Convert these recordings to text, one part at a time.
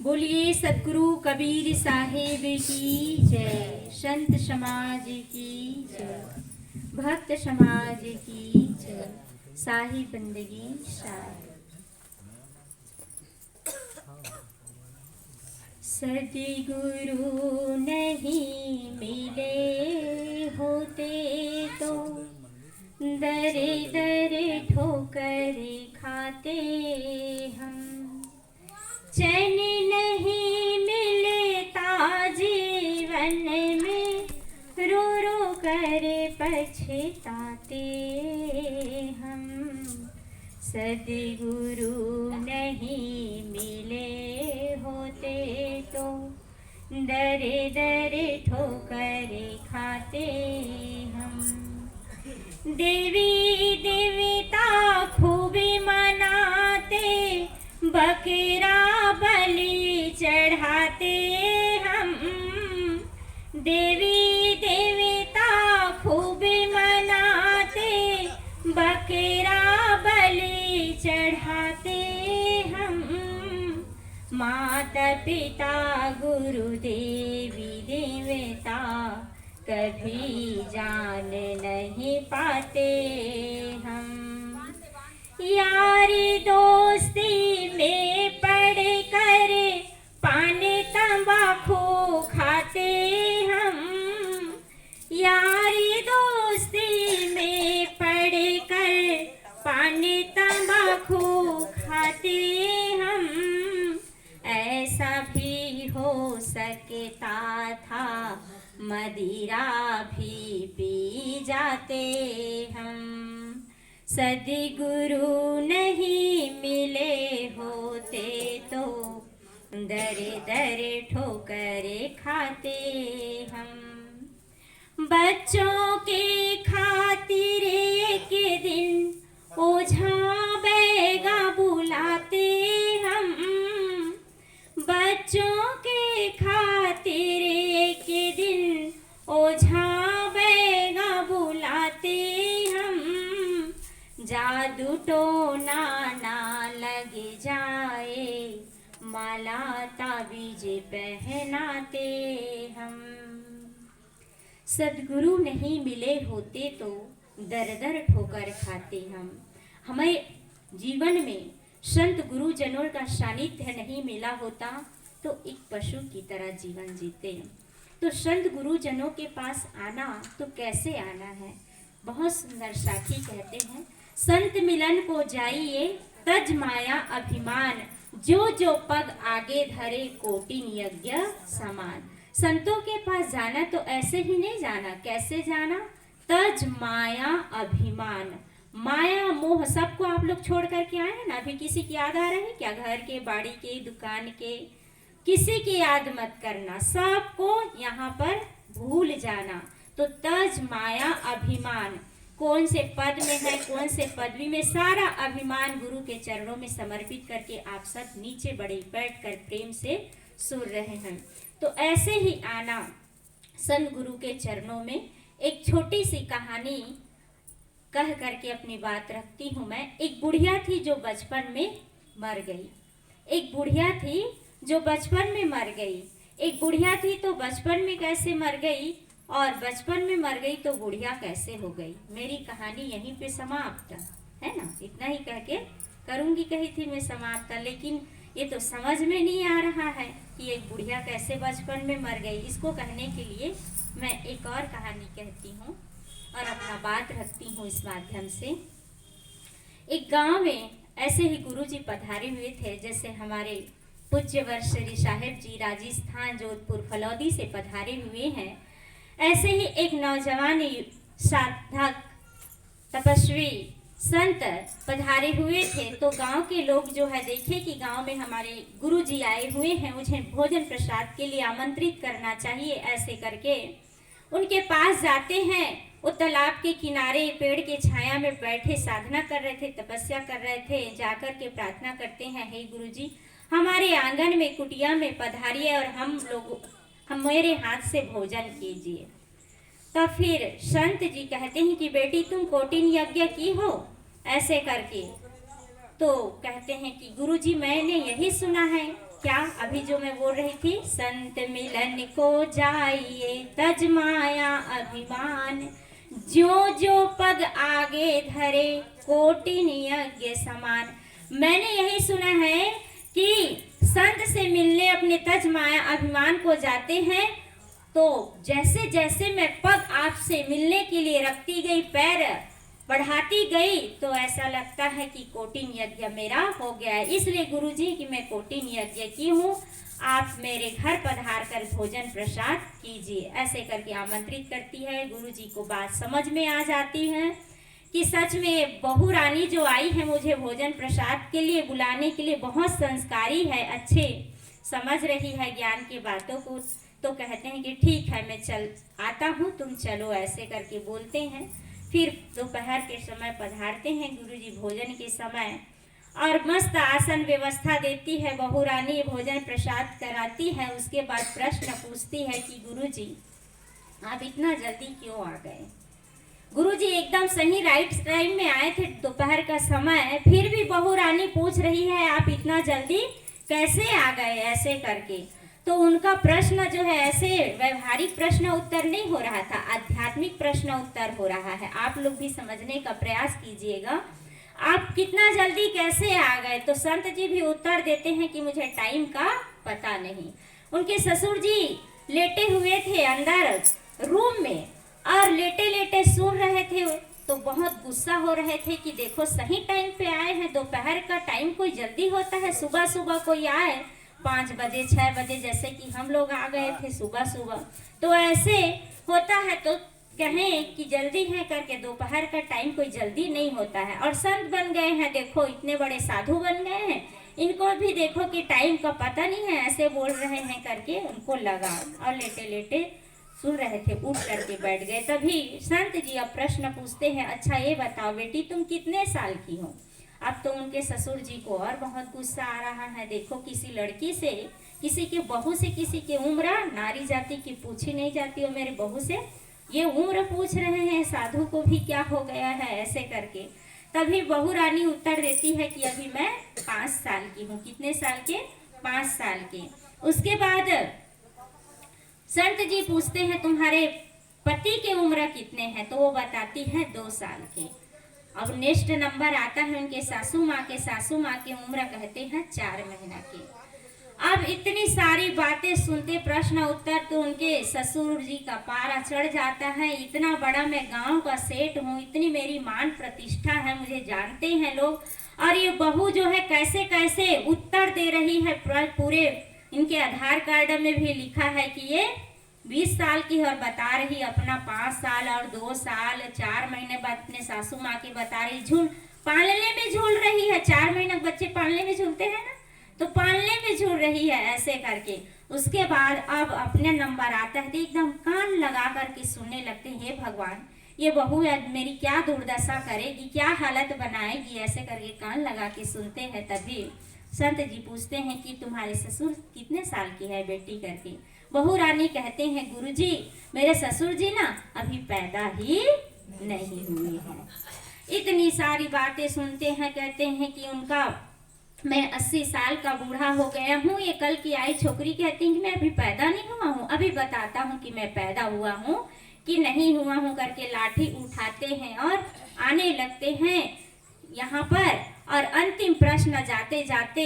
बोलिए सतगुरु कबीर साहिब की जय। संत समाज की जय। भक्त समाज की जय। साहिब बंदगी शाह। सतगुरु नहीं मिले होते तो दरे दरे ठोकर खाते हम। चैन नहीं मिलता जीवन में, रो रो कर पछताते हम। सद्गुरु नहीं मिले होते तो दरे दरे ठोकर खाते हम। देवी देवता खूब मनाते, बकरा बलि चढ़ाते हम। देवी देवता खूब मनाते, बकरा बलि चढ़ाते हम। माता पिता गुरु देवी देवता कभी जान नहीं पाते हम। यारी दोस्ती में पढ़ कर पान तंबाकू खाते हम। यारी दोस्ती में पढ़ कर पान तंबाकू खाते हम। ऐसा भी हो सकता था मदिरा भी पी जाते हम। सद्गुरु नहीं मिले होते तो दरे दरे ठोकर खाते हम। बच्चों के खातिर एक दिन ओझा बैगा बुलाते हम। बच्चों के खातिर एक दिन ओझा बैगा बुलाते हम। जादू टोना ना लग जाए, माला ताबीज पहनाते हम। सद्गुरु नहीं मिले होते तो दर दर ठोकर खाते हम। हमें जीवन में संत गुरुजनों का सानिध्य नहीं मिला होता तो एक पशु की तरह जीवन जीते हैं। तो संत गुरुजनों के पास आना तो कैसे आना है। बहुत सुंदर साखी कहते हैं, संत मिलन को जाइए तज माया अभिमान, जो जो पग आगे धरे कोटिन यज्ञ समान। संतों के पास जाना तो ऐसे ही नहीं जाना, कैसे जाना। तज माया अभिमान, माया मोह सबको आप लोग छोड़ करके आए हैं ना। अभी किसी की याद आ रही है क्या? घर के, बाड़ी के, दुकान के, किसी की याद मत करना, सबको यहाँ पर भूल जाना। तो तज माया अभिमान, कौन से पद में है, कौन से पदवी में, सारा अभिमान गुरु के चरणों में समर्पित करके आप सब नीचे बड़े बैठ कर प्रेम से सुन रहे हैं। तो ऐसे ही आना संत गुरु के चरणों में। एक छोटी सी कहानी कह करके अपनी बात रखती हूँ मैं। एक बुढ़िया थी जो बचपन में मर गई। एक बुढ़िया थी जो बचपन में मर गई। एक बुढ़िया थी तो बचपन में कैसे मर गई, और बचपन में मर गई तो बुढ़िया कैसे हो गई। मेरी कहानी यहीं पे समाप्त है ना। इतना ही कह के करूँगी, कही थी मैं समाप्त, लेकिन ये तो समझ में नहीं आ रहा है कि एक बुढ़िया कैसे बचपन में मर गई। इसको कहने के लिए मैं एक और कहानी कहती हूँ और अपना बात रखती हूँ इस माध्यम से। एक गांव में ऐसे ही गुरुजी पधारे हुए थे, जैसे हमारे पूज्य वर्षरी साहेब जी राजस्थान जोधपुर फलौदी से पधारे हुए हैं। ऐसे ही एक नौजवान साधक तपस्वी संत पधारे हुए थे। तो गांव के लोग जो है देखे कि गांव में हमारे गुरुजी आए हुए हैं, उन्हें भोजन प्रसाद के लिए आमंत्रित करना चाहिए। ऐसे करके उनके पास जाते हैं। वो तालाब के किनारे पेड़ के छाया में बैठे साधना कर रहे थे, तपस्या कर रहे थे। जाकर के प्रार्थना करते हैं, हे गुरुजी, हमारे आंगन में कुटिया में पधारिए और हम मेरे हाथ से भोजन कीजिए। तो फिर संत जी कहते हैं कि बेटी तुम कोटिन यज्ञ की हो, ऐसे करके। तो कहते हैं कि गुरुजी मैंने यही सुना है क्या अभी जो मैं बोल रही थी, संत मिलन को जाइए तज माया अभिमान, जो जो पग आगे धरे कोटिन यज्ञ समान। मैंने यही सुना है कि संत से मिलने अपने तज माया अभिमान को जाते हैं, तो जैसे जैसे मैं पग आपसे मिलने के लिए रखती गई, पैर बढ़ाती गई, तो ऐसा लगता है कि कोटिन यज्ञ मेरा हो गया है। इसलिए गुरुजी कि मैं कोटिन यज्ञ की हूँ, आप मेरे घर पधार कर भोजन प्रसाद कीजिए। ऐसे करके आमंत्रित करती है। गुरुजी को बात समझ में आ जाती है कि सच में बहू रानी जो आई है मुझे भोजन प्रसाद के लिए बुलाने के लिए बहुत संस्कारी है, अच्छे समझ रही है ज्ञान की बातों को। तो कहते हैं कि ठीक है मैं चल आता हूँ, तुम चलो, ऐसे करके बोलते हैं। फिर दोपहर के समय पधारते हैं गुरुजी भोजन के समय, और मस्त आसन व्यवस्था देती है बहू रानी, भोजन प्रसाद कराती है। उसके बाद प्रश्न पूछती है कि गुरुजी आप इतना जल्दी क्यों आ गए। गुरुजी एकदम सही राइट टाइम में आए थे, दोपहर का समय, फिर भी बहू रानी पूछ रही है आप इतना जल्दी कैसे आ गए, ऐसे करके। तो उनका प्रश्न जो है ऐसे व्यवहारिक प्रश्न उत्तर नहीं हो रहा था, आध्यात्मिक प्रश्न उत्तर हो रहा है। आप लोग भी समझने का प्रयास कीजिएगा, आप कितना जल्दी कैसे आ गए। तो संत जी भी उत्तर देते हैं कि मुझे टाइम का पता नहीं। उनके ससुर जी लेटे हुए थे अंदर रूम में, और लेटे लेटे सुन रहे थे, तो बहुत गुस्सा हो रहे थे कि देखो सही टाइम पे आए हैं, दोपहर का टाइम कोई जल्दी होता है, सुबह सुबह कोई आए 5 बजे 6 बजे, जैसे कि हम लोग आ गए थे सुबह सुबह, तो ऐसे होता है। तो कहें कि जल्दी है करके, दोपहर का टाइम कोई जल्दी नहीं होता है। और संत बन गए हैं, देखो इतने बड़े साधु बन गए हैं, इनको भी देखो कि टाइम का पता नहीं है, ऐसे बोल रहे हैं करके उनको लगा, और लेटे लेटे सुन रहे थे, उठ करके बैठ गए। तभी संत जी अब प्रश्न पूछते हैं, अच्छा ये बताओ बेटी तुम कितने साल की हो। अब तो उनके ससुर जी को और बहुत गुस्सा आ रहा है, देखो किसी लड़की से, किसी के बहू से, किसी की उम्र नारी जाति की पूछी नहीं जाती, और मेरे बहू से ये उम्र पूछ रहे हैं, साधु को भी क्या हो गया है, ऐसे करके। तभी बहू रानी उत्तर देती है कि अभी मैं 5 साल की हूँ। कितने साल के? 5 साल के। उसके बाद संत जी पूछते हैं तुम्हारे पति के उम्र कितने हैं, तो वो बताती है 2 साल के। अब नेक्स्ट नंबर आता है उनके सासू माँ के। सासू माँ की उम्र कहते हैं 4 महीना की। अब इतनी सारी बातें सुनते, प्रश्न उत्तर, तो उनके ससुर जी का पारा चढ़ जाता है। इतना बड़ा मैं गांव का सेठ हूँ, इतनी मेरी मान प्रतिष्ठा है, मुझे जानते हैं लोग, और ये बहू जो है कैसे कैसे उत्तर दे रही है। पूरे इनके आधार कार्ड में भी लिखा है कि ये 20 साल की है, और बता रही अपना 5 साल और 2 साल 4 महीने बाद अपने सासू माँ की बता रही। झूल पालने में झूल रही है, 4 महीने बच्चे पालने में झूलते हैं ना, तो पालने में झूल रही है, ऐसे करके। उसके बाद अब अपने नंबर आता है तो एकदम कान लगा करके सुनने लगते हैं, हे भगवान ये बहू मेरी क्या दुर्दशा करेगी, क्या हालत बनाएगी, ऐसे करके कान लगा के सुनते हैं। तभी संत जी पूछते हैं कि तुम्हारे ससुर कितने साल की है बेटी करके। बहू रानी कहते हैं गुरुजी मेरे ससुर जी ना अभी पैदा ही नहीं हुए हैं। इतनी सारी बातें सुनते हैं, कहते हैं कि उनका मैं 80 साल का बूढ़ा हो गया हूँ। ये कल की आई छोकरी कहती है कि मैं अभी पैदा नहीं हुआ हूँ, अभी बताता हूँ कि मैं पैदा हुआ हूँ कि नहीं हुआ हूँ करके लाठी उठाते हैं और आने लगते हैं यहाँ पर। और अंतिम प्रश्न जाते जाते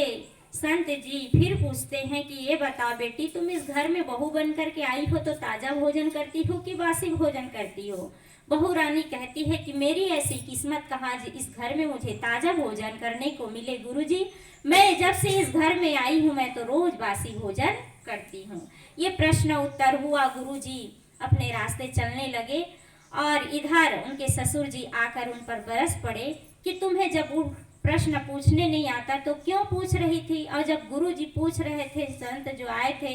संत जी फिर पूछते हैं कि ये बताओ बेटी तुम इस घर में बहू बन करके आई हो तो ताजा भोजन करती हो कि बासी भोजन करती हो। बहू रानी कहती है कि मेरी ऐसी किस्मत कहाँ इस घर में मुझे ताजा भोजन करने को मिले गुरुजी, मैं जब से इस घर में आई हूँ मैं तो रोज बासी भोजन करती हूँ। ये प्रश्न उत्तर हुआ, गुरुजी अपने रास्ते चलने लगे और इधर उनके ससुर जी आकर उन पर बरस पड़े कि तुम्हें जब वो प्रश्न पूछने नहीं आता तो क्यों पूछ रही थी। और जब गुरुजी पूछ रहे थे, संत जो आए थे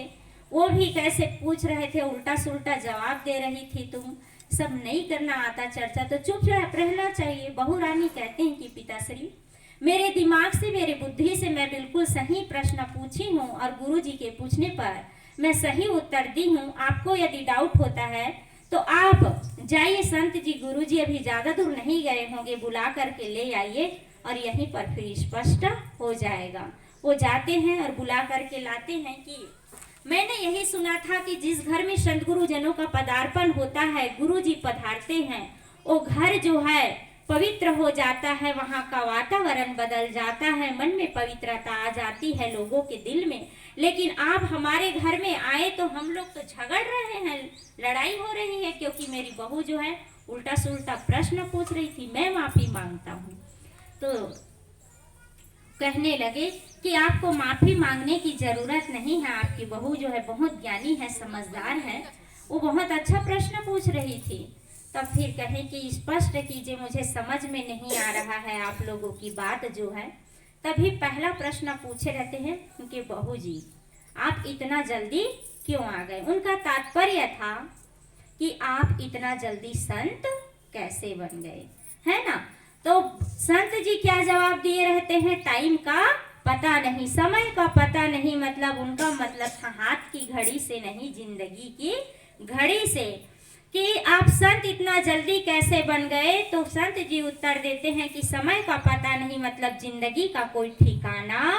वो भी कैसे पूछ रहे थे, उल्टा सुल्टा जवाब दे रही थी, तुम सब नहीं करना आता चर्चा तो चुप रहना चाहिए। बहू रानी कहते हैं कि पिताश्री मेरे दिमाग से मेरी बुद्धि से मैं बिल्कुल सही प्रश्न पूछी हूँ और गुरुजी के पूछने पर मैं सही उत्तर दी हूँ। आपको यदि डाउट होता है तो आप जाइए, संत जी गुरुजी अभी ज्यादा दूर नहीं गए होंगे, बुला करके ले आइए और यहीं पर फिर स्पष्ट हो जाएगा। वो जाते हैं और बुला करके लाते हैं कि मैंने यही सुना था कि जिस घर में संत गुरु जनों का पदार्पण होता है, गुरु जी पधारते हैं, वो घर जो है पवित्र हो जाता है, वहाँ का वातावरण बदल जाता है, मन में पवित्रता आ जाती है लोगों के दिल में। लेकिन आप हमारे घर में आए तो हम लोग तो झगड़ रहे हैं, लड़ाई हो रही है, क्योंकि मेरी बहू जो है उल्टा सुल्टा प्रश्न पूछ रही थी, मैं माफी मांगता हूँ। तो कहने लगे कि आपको माफी मांगने की जरूरत नहीं है, आपकी बहू जो है बहुत ज्ञानी है, समझदार है, वो बहुत अच्छा प्रश्न पूछ रही थी। तब फिर कहे कि स्पष्ट कीजिए, मुझे समझ में नहीं आ रहा है आप लोगों की बात जो है। तभी पहला प्रश्न पूछे रहते हैं उनके बहू जी, आप इतना जल्दी क्यों आ गए। उनका तात्पर्य था कि आप इतना जल्दी संत कैसे बन गए, है ना। तो संत जी क्या जवाब दिए रहते हैं, टाइम का पता नहीं, समय का पता नहीं, मतलब उनका मतलब था हाथ की घड़ी से नहीं, जिंदगी की घड़ी से, कि आप संत इतना जल्दी कैसे बन गए। तो संत जी उत्तर देते हैं कि समय का पता नहीं, मतलब जिंदगी का कोई ठिकाना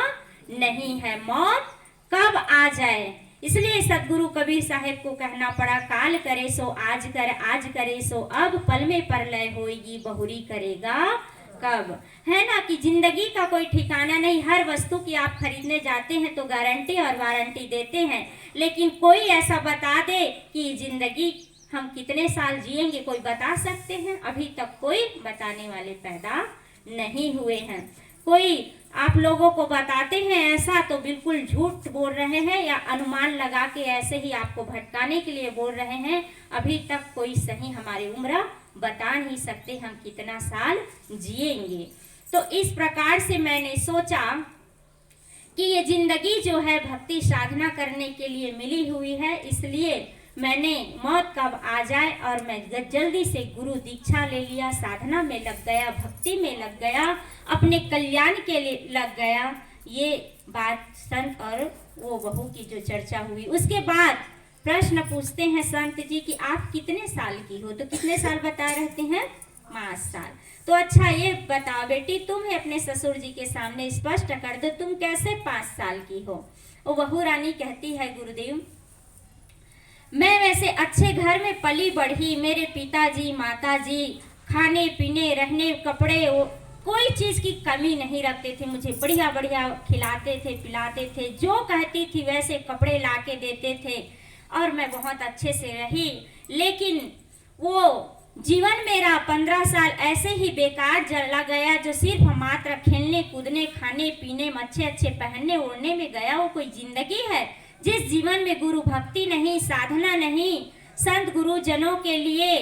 नहीं है, मौत कब आ जाए। इसलिए सतगुरु कबीर साहब को कहना पड़ा, काल करे सो आज कर, आज करे सो अब, पल में परलय होएगी बहुरी करेगा कब, है ना। कि जिंदगी का कोई ठिकाना नहीं। हर वस्तु की आप खरीदने जाते हैं तो गारंटी और वारंटी देते हैं, लेकिन कोई ऐसा बता दे कि जिंदगी हम कितने साल जिएंगे, कोई बता सकते हैं? अभी तक कोई बताने वाले पैदा नहीं हुए हैं। कोई आप लोगों को बताते हैं ऐसा तो बिल्कुल झूठ बोल रहे हैं, या अनुमान लगा के ऐसे ही आपको भटकाने के लिए बोल रहे हैं। अभी तक कोई सही हमारी उम्र बता नहीं सकते हम कितना साल जिएंगे। तो इस प्रकार से मैंने सोचा कि ये जिंदगी जो है भक्ति साधना करने के लिए मिली हुई है, इसलिए मैंने मौत कब आ जाए और मैं जल्दी से गुरु दीक्षा ले लिया, साधना में लग गया, भक्ति में लग गया, अपने कल्याण के लिए लग गया। ये बात संत और वो बहू की जो चर्चा हुई, उसके बाद प्रश्न पूछते हैं संत जी कि आप कितने साल की हो। तो कितने साल बता रहते हैं, 5 साल। तो अच्छा ये बताओ बेटी, तुम्हें अपने ससुर जी के सामने स्पष्ट कर दो, तुम कैसे 5 साल की हो। वो बहू रानी कहती है, गुरुदेव मैं वैसे अच्छे घर में पली बढ़ी, मेरे पिताजी माताजी खाने पीने रहने कपड़े कोई चीज़ की कमी नहीं रखते थे, मुझे बढ़िया बढ़िया खिलाते थे पिलाते थे, जो कहती थी वैसे कपड़े ला के देते थे और मैं बहुत अच्छे से रही। लेकिन वो जीवन मेरा 15 साल ऐसे ही बेकार चला गया, जो सिर्फ मात्र खेलने कूदने खाने पीने में अच्छे अच्छे पहनने ओढ़ने में गया। वो कोई जिंदगी है? जिस जीवन में गुरु भक्ति नहीं, साधना नहीं, संत गुरु जनों के लिए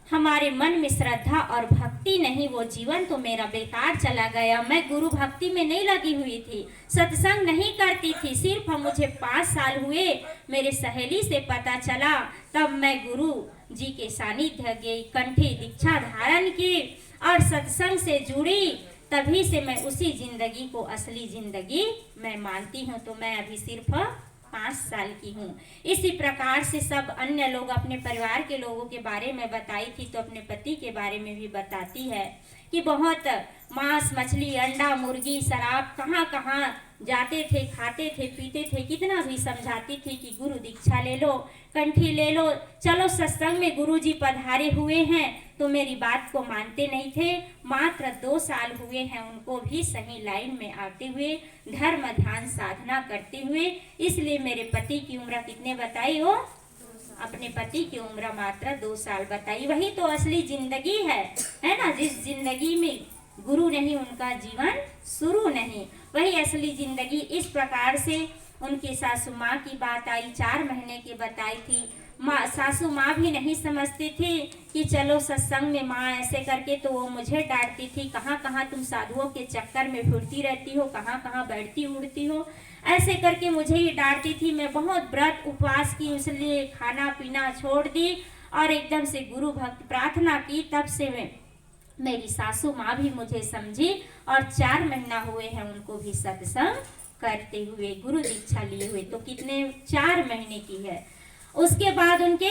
हमारे मन में श्रद्धा और भक्ति नहीं, वो जीवन तो मेरा बेकार चला गया। मैं गुरु भक्ति में नहीं लगी हुई थी, सत्संग नहीं करती थी। सिर्फ मुझे 5 साल हुए, मेरे सहेली से पता चला, तब मैं गुरु जी के सानिध्य गई, कंठी दीक्षा धारण की और सत्संग से जुड़ी। तभी से मैं उसी जिंदगी को असली जिंदगी मैं मानती हूँ। तो मैं अभी सिर्फ 5 साल की हूँ। इसी प्रकार से सब अन्य लोग अपने परिवार के लोगों के बारे में बताई थी, तो अपने पति के बारे में भी बताती है कि बहुत मांस मछली अंडा मुर्गी शराब कहाँ कहाँ जाते थे, खाते थे पीते थे। कितना भी समझाती थी कि गुरु दीक्षा ले लो, कंठी ले लो, चलो सत्संग में गुरु जी पधारे हुए हैं, तो मेरी बात को मानते नहीं थे। मात्र 2 साल हुए हैं उनको भी सही लाइन में आते हुए, धर्म ध्यान साधना करते हुए। इसलिए मेरे पति की उम्र कितने बताई हो? अपने पति की उम्र मात्र 2 साल बताई। वही तो असली जिंदगी है ना। जिस जिंदगी में गुरु नहीं उनका जीवन शुरू नहीं, वही असली जिंदगी। इस प्रकार से उनकी सासू माँ की बात आई, 4 महीने की बताई थी। माँ सासू माँ भी नहीं समझती थी कि चलो सत्संग में माँ ऐसे करके, तो वो मुझे डांटती थी, कहाँ कहाँ तुम साधुओं के चक्कर में फिरती रहती हो, कहाँ कहाँ बैठती उड़ती हो, ऐसे करके मुझे ही डांटती थी। मैं बहुत व्रत उपवास की, इसलिए खाना पीना छोड़ दी और एकदम से गुरु भक्त प्रार्थना की। तब से मेरी सासू माँ भी मुझे समझी और 4 महीना हुए हैं उनको भी सत्संग करते हुए, गुरु दीक्षा लिए हुए। तो कितने 4 महीने की है। उसके बाद उनके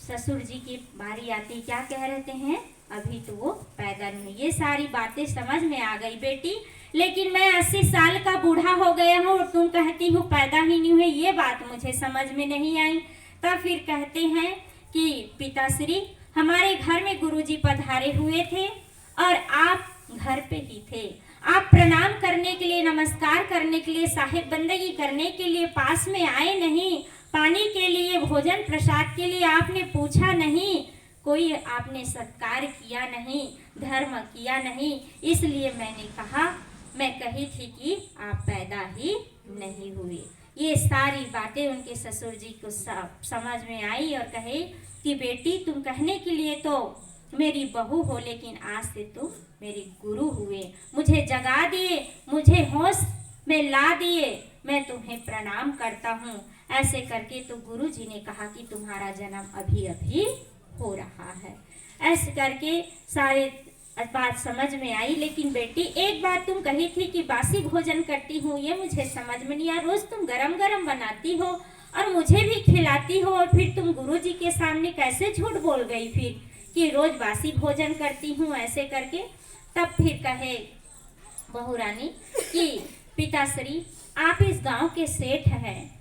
ससुर जी की बारी आती, क्या कह रहते हैं, अभी तो वो पैदा नहीं हुई। ये सारी बातें समझ में आ गई बेटी, लेकिन मैं 80 साल का बूढ़ा हो गया हूँ और तुम कहती हो पैदा ही नहीं हुई, ये बात मुझे समझ में नहीं आई। तब फिर कहते हैं कि पिताश्री, हमारे घर में गुरुजी पधारे हुए थे और आप घर पे ही थे। आप प्रणाम करने के लिए, नमस्कार करने के लिए, साहिब बंदगी करने के लिए पास में आए नहीं, पानी के लिए, भोजन प्रसाद के लिए आपने पूछा नहीं, कोई आपने सत्कार किया नहीं, धर्म किया नहीं, इसलिए मैंने कहा, मैं कही थी कि आप पैदा ही नहीं हुए। ये सारी बातें उनके ससुर जी को समझ में आई और कहे कि बेटी, तुम कहने के लिए तो मेरी बहू हो, लेकिन आज से तुम मेरे गुरु हुए, मुझे जगा दिए, मुझे होश में ला दिए, मैं तुम्हें प्रणाम करता हूँ। ऐसे करके तो गुरु जी ने कहा कि तुम्हारा जन्म अभी अभी हो रहा है। ऐसे करके सारे बात समझ में आई। लेकिन बेटी, एक बात तुम कही थी कि बासी भोजन करती हूँ, ये मुझे समझ में नहीं आया। रोज तुम गरम गरम बनाती हो और मुझे भी खिलाती हो, और फिर तुम गुरु जी के सामने कैसे झूठ बोल गई फिर कि रोज बासी भोजन करती हूँ ऐसे करके। तब फिर कहे बहू रानी कि पिताश्री, आप इस गांव के सेठ हैं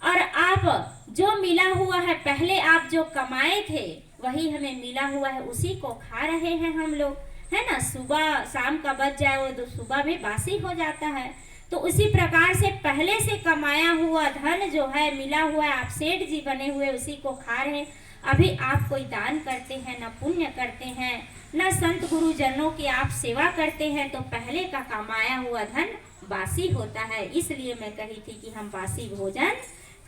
और आप जो मिला हुआ है, पहले आप जो कमाए थे वही हमें मिला हुआ है, उसी को खा रहे हैं हम लोग, है ना। सुबह शाम का बच जाए वो तो सुबह में बासी हो जाता है। तो उसी प्रकार से पहले से कमाया हुआ धन जो है, मिला हुआ है, आप सेठ जी बने हुए उसी को खा रहे हैं। अभी आप कोई दान करते हैं, न पुण्य करते हैं, न संत गुरुजनों की आप सेवा करते हैं, तो पहले का कमाया हुआ धन बासी होता है। इसलिए मैं कही थी कि हम बासी भोजन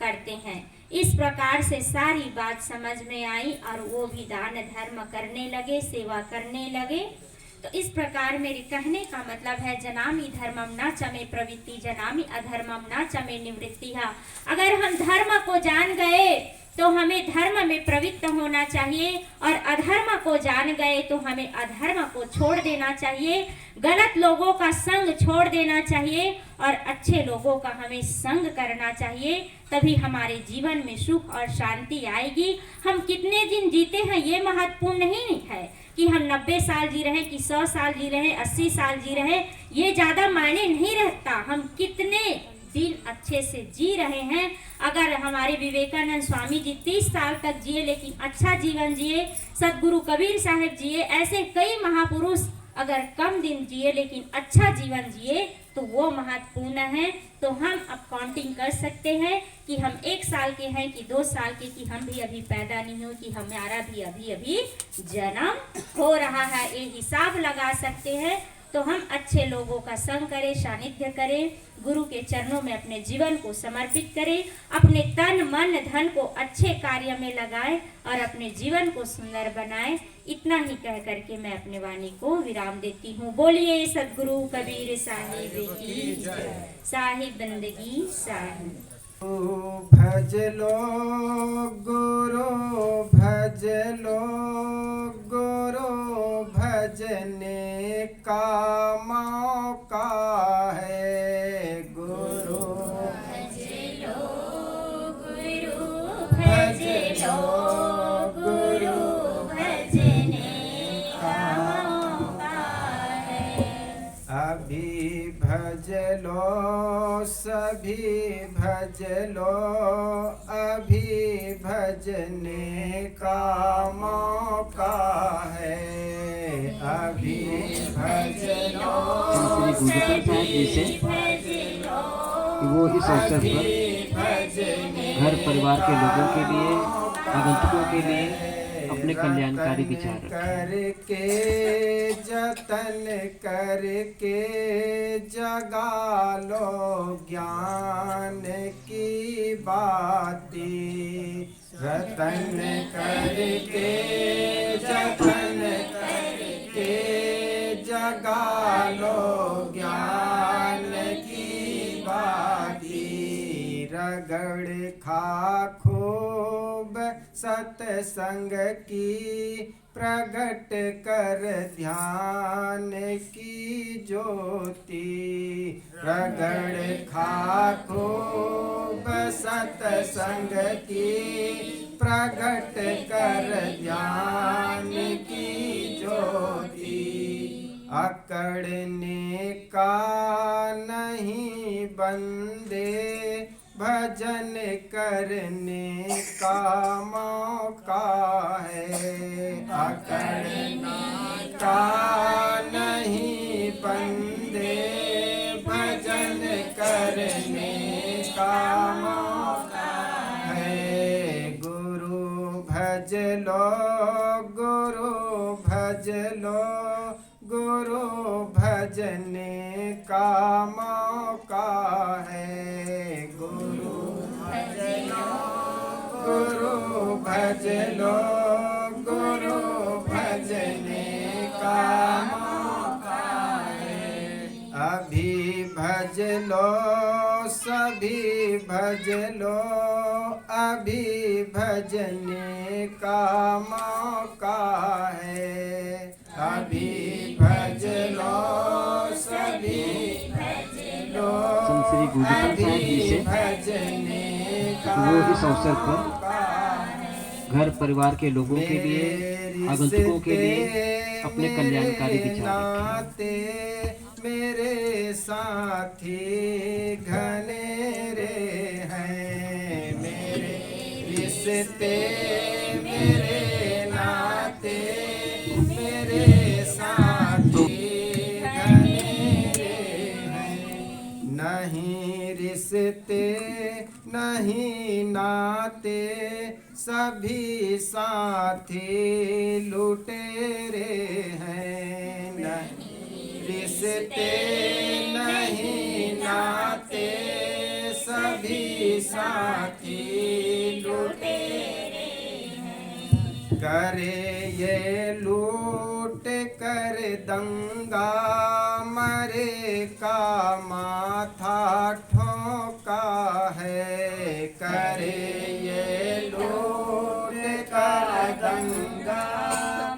करते हैं। इस प्रकार से सारी बात समझ में आई और वो भी दान धर्म करने लगे, सेवा करने लगे। तो इस प्रकार मेरे कहने का मतलब है, जनामि धर्मम न चमे प्रवृत्ति, जनामि अधर्मम न चमे निवृत्तिहा। अगर हम धर्म को जान गए तो हमें धर्म में प्रवृत्त होना चाहिए, और अधर्म को जान गए तो हमें अधर्म को छोड़ देना चाहिए, गलत लोगों का संग छोड़ देना चाहिए और अच्छे लोगों का हमें संग करना चाहिए। तभी हमारे जीवन में सुख और शांति आएगी। हम कितने दिन जीते हैं ये महत्वपूर्ण नहीं है कि हम 90 साल जी रहे कि 100 साल जी रहे, 80 साल जी रहे, ये ज़्यादा मायने नहीं रखता। हम कितने दिन अच्छे से जी रहे हैं। अगर हमारे विवेकानंद स्वामी जी 30 साल तक जिए लेकिन अच्छा जीवन जिए, सदगुरु कबीर साहब जिए, ऐसे कई महापुरुष अगर कम दिन जिए लेकिन अच्छा जीवन जिए तो वो महत्वपूर्ण है। तो हम अब काउंटिंग कर सकते हैं कि हम 1 साल के हैं कि 2 साल के, कि हम भी अभी पैदा नहीं हुए, कि हमारा भी अभी अभी जन्म हो रहा है, ये हिसाब लगा सकते हैं। तो हम अच्छे लोगों का संग करें, सानिध्य करें, गुरु के चरणों में अपने जीवन को समर्पित करें, अपने तन मन धन को अच्छे कार्य में लगाएं और अपने जीवन को सुंदर बनाएं। इतना ही कह करके मैं अपने वाणी को विराम देती हूँ। बोलिए सदगुरु कबीर साहिब की जय। साहिब बंदगी साहिब। भज लो गुरु, भज लो गुरु, भजने का मौका है गुरु। भज लो गुरु, भज लो गुरु, भजने का मौका है। अभी भज लो सभी, भज लो अभी, भजने का मौका है। अभी भज लो सभी, भज लो कि वो इस अवसर पर घर परिवार के लोगों के लिए, आगंतुकों के लिए अपने कल्याणकारी विचार करके जतन करके जगा लो ज्ञान की बाती। रतन करके जतन करके जगा लो ज्ञान की बाती। रगड़ खा खूब सत्संग की प्रगट कर ध्यान की ज्योति रगड़ खाको सत्संग की प्रगट कर ध्यान की ज्योति अकड़ने का नहीं बंदे भजन करने का मौका है अकड़ने का नहीं बंदे भजन करने का मौका है गुरु भज लो गुरु भजने का मौका है गुरु भज लो गुरु भजने का मौका है अभी भज लो सभी भज लो अभी भजने का मौका है अभी भज लो सभी भज लो संत श्री गुरुदत्त साहब जी से भजने का वो इस अवसर पर घर परिवार के लोगों के लिए आगंतुकों के लिए अपने कल्याणकारी विचार रखे। मेरे साथी घनेरे हैं मेरे रिश्ते मेरे नाते मेरे साथी घनेरे हैं नहीं रिश्ते नहीं नाते सभी साथी लुटेरे हैं नहीं रिश्ते नहीं नाते सभी साथी लुटेरे हैं करे ये लूट कर दंगा मरे का माथा ठोका है करे ये लूट कर दंगा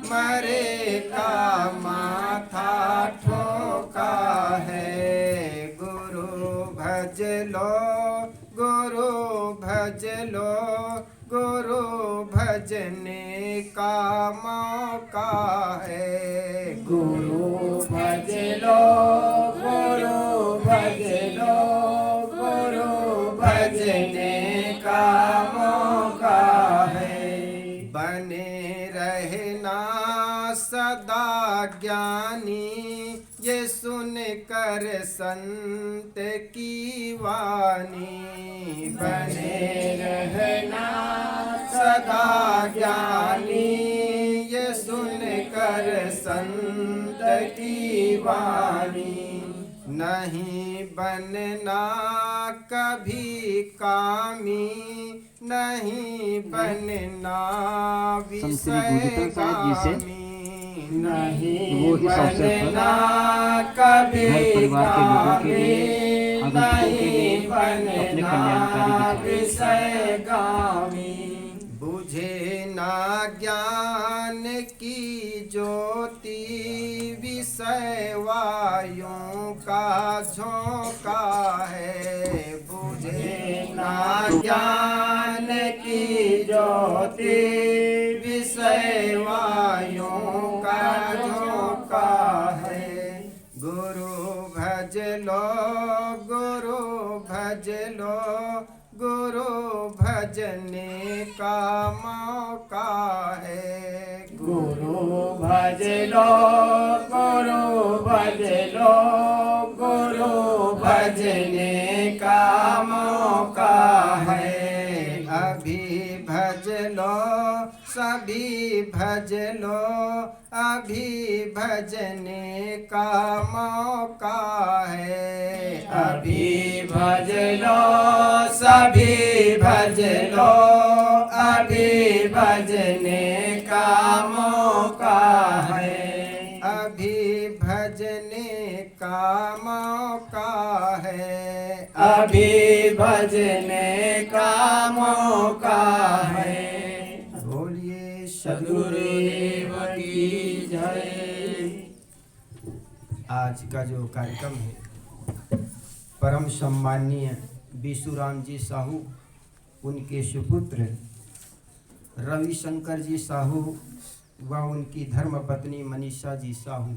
मरे का माथा ठोका है गुरु भज लो गुरु भज लो गुरु भजने का मौका है गुरु भज लो गुरु भज लो गुरु भजने का मौका है बने रहना सदा ज्ञानी ये सुन कर संत की वाणी बने रहना सदा ज्ञानी ये सुन कर संत की वाणी नहीं बनना कभी कामी नहीं बनना संत श्री गुरुदत्त साहब जी से नहीं वो इस अवसर बनना पर कभी घर परिवार के लोगों के लिए आगंतुकों के लिए नहीं अपने बनना कल्याणकारी विचार विषय गामी बुझे ना ज्ञान की ज्योति विषय वायुं का झोंका है बुझे ना ज्ञान की ज्योति विषय वायुं का झोंका है गुरु भज लो गुरु भज लो गुरु भजने का मौका है गुरु भज लो गुरु भज लो गुरु भजने का मौका है अभी भज लो सभी भज लो अभी भजने का मौका है अभी भज लो सभी भज लो अभी भजने का मौका है अभी भजने का मौका है अभी भजने का मौका है आज का जो कार्यक्रम है परम सम्माननीय विशुराम जी साहू, उनके सुपुत्र रविशंकर जी साहू व उनकी धर्मपत्नी मनीषा जी साहू,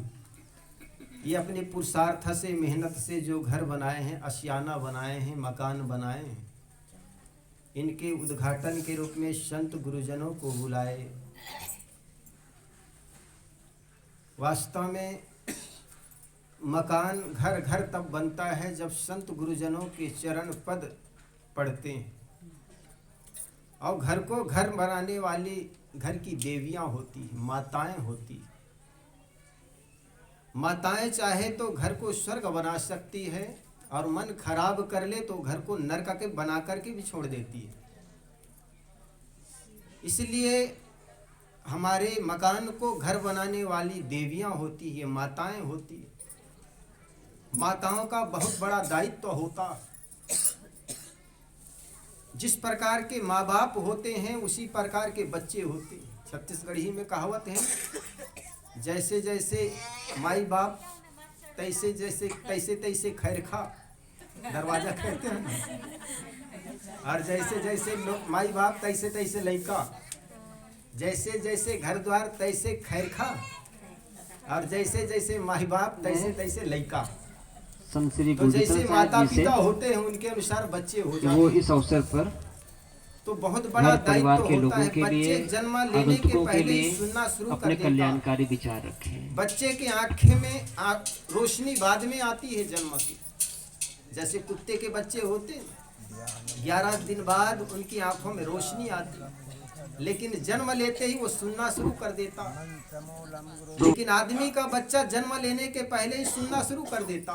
ये अपने पुरुषार्थ से, मेहनत से जो घर बनाए हैं, आशियाना बनाए हैं, मकान बनाए हैं, इनके उद्घाटन के रूप में संत गुरुजनों को बुलाए। वास्तव में मकान, घर घर तब बनता है जब संत गुरुजनों के चरण पद पढ़ते हैं। और घर को घर बनाने वाली घर की देवियां होती हैं, माताएं होती हैं। माताएं चाहे तो घर को स्वर्ग बना सकती है और मन खराब कर ले तो घर को नरक के बना करके भी छोड़ देती है। इसलिए हमारे मकान को घर बनाने वाली देवियां होती है, माताएं होती है। माताओं का बहुत बड़ा दायित्व होता। जिस प्रकार के माँ बाप होते हैं उसी प्रकार के बच्चे होते हैं। छत्तीसगढ़ी में कहावत है, जैसे जैसे माई बाप तैसे जैसे तैसे तैसे खैर खा, दरवाजा कहते हैं। और जैसे जैसे माई बाप तैसे तैसे लइका, जैसे जैसे घर द्वार तैसे खैर खा, और जैसे जैसे माई बाप तैसे तैसे लइका। संत श्री तो जैसे गुरुदत्त माता साहब जी से पिता होते हैं उनके अनुसार बच्चे हो जाते वो हैं। इस अवसर पर तो बहुत बड़ा घर परिवार दायित्व के होता लोगों है। के लिए, बच्चे जन्म लेने के आगंतुकों के पहले ही लिए सुनना शुरू कर अपने देता। कल्याणकारी विचार रखे हैं। बच्चे की आंखें में रोशनी बाद में आती है जन्म की। जैसे कुत्ते के बच्चे होते हैं, 11 दिन बाद उनकी आंखों में रोशनी आती, लेकिन जन्म लेते ही वो सुनना शुरू कर देता। लेकिन आदमी का बच्चा जन्म लेने के पहले ही सुनना शुरू कर देता।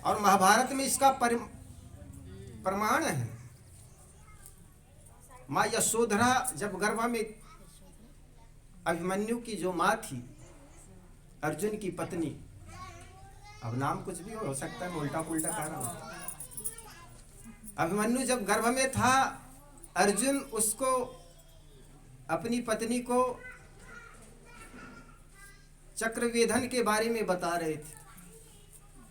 और महाभारत में इसका प्रमाण है। माँ यशोधरा जब गर्भ में, अभिमन्यु की जो माँ थी, अर्जुन की पत्नी, अब नाम कुछ भी हो सकता है, मैं उल्टा पुल्टा कह रहा हूँ। अभिमन्यु जब गर्भ में था, अर्जुन उसको, अपनी पत्नी को चक्रवेधन के बारे में बता रहे थे।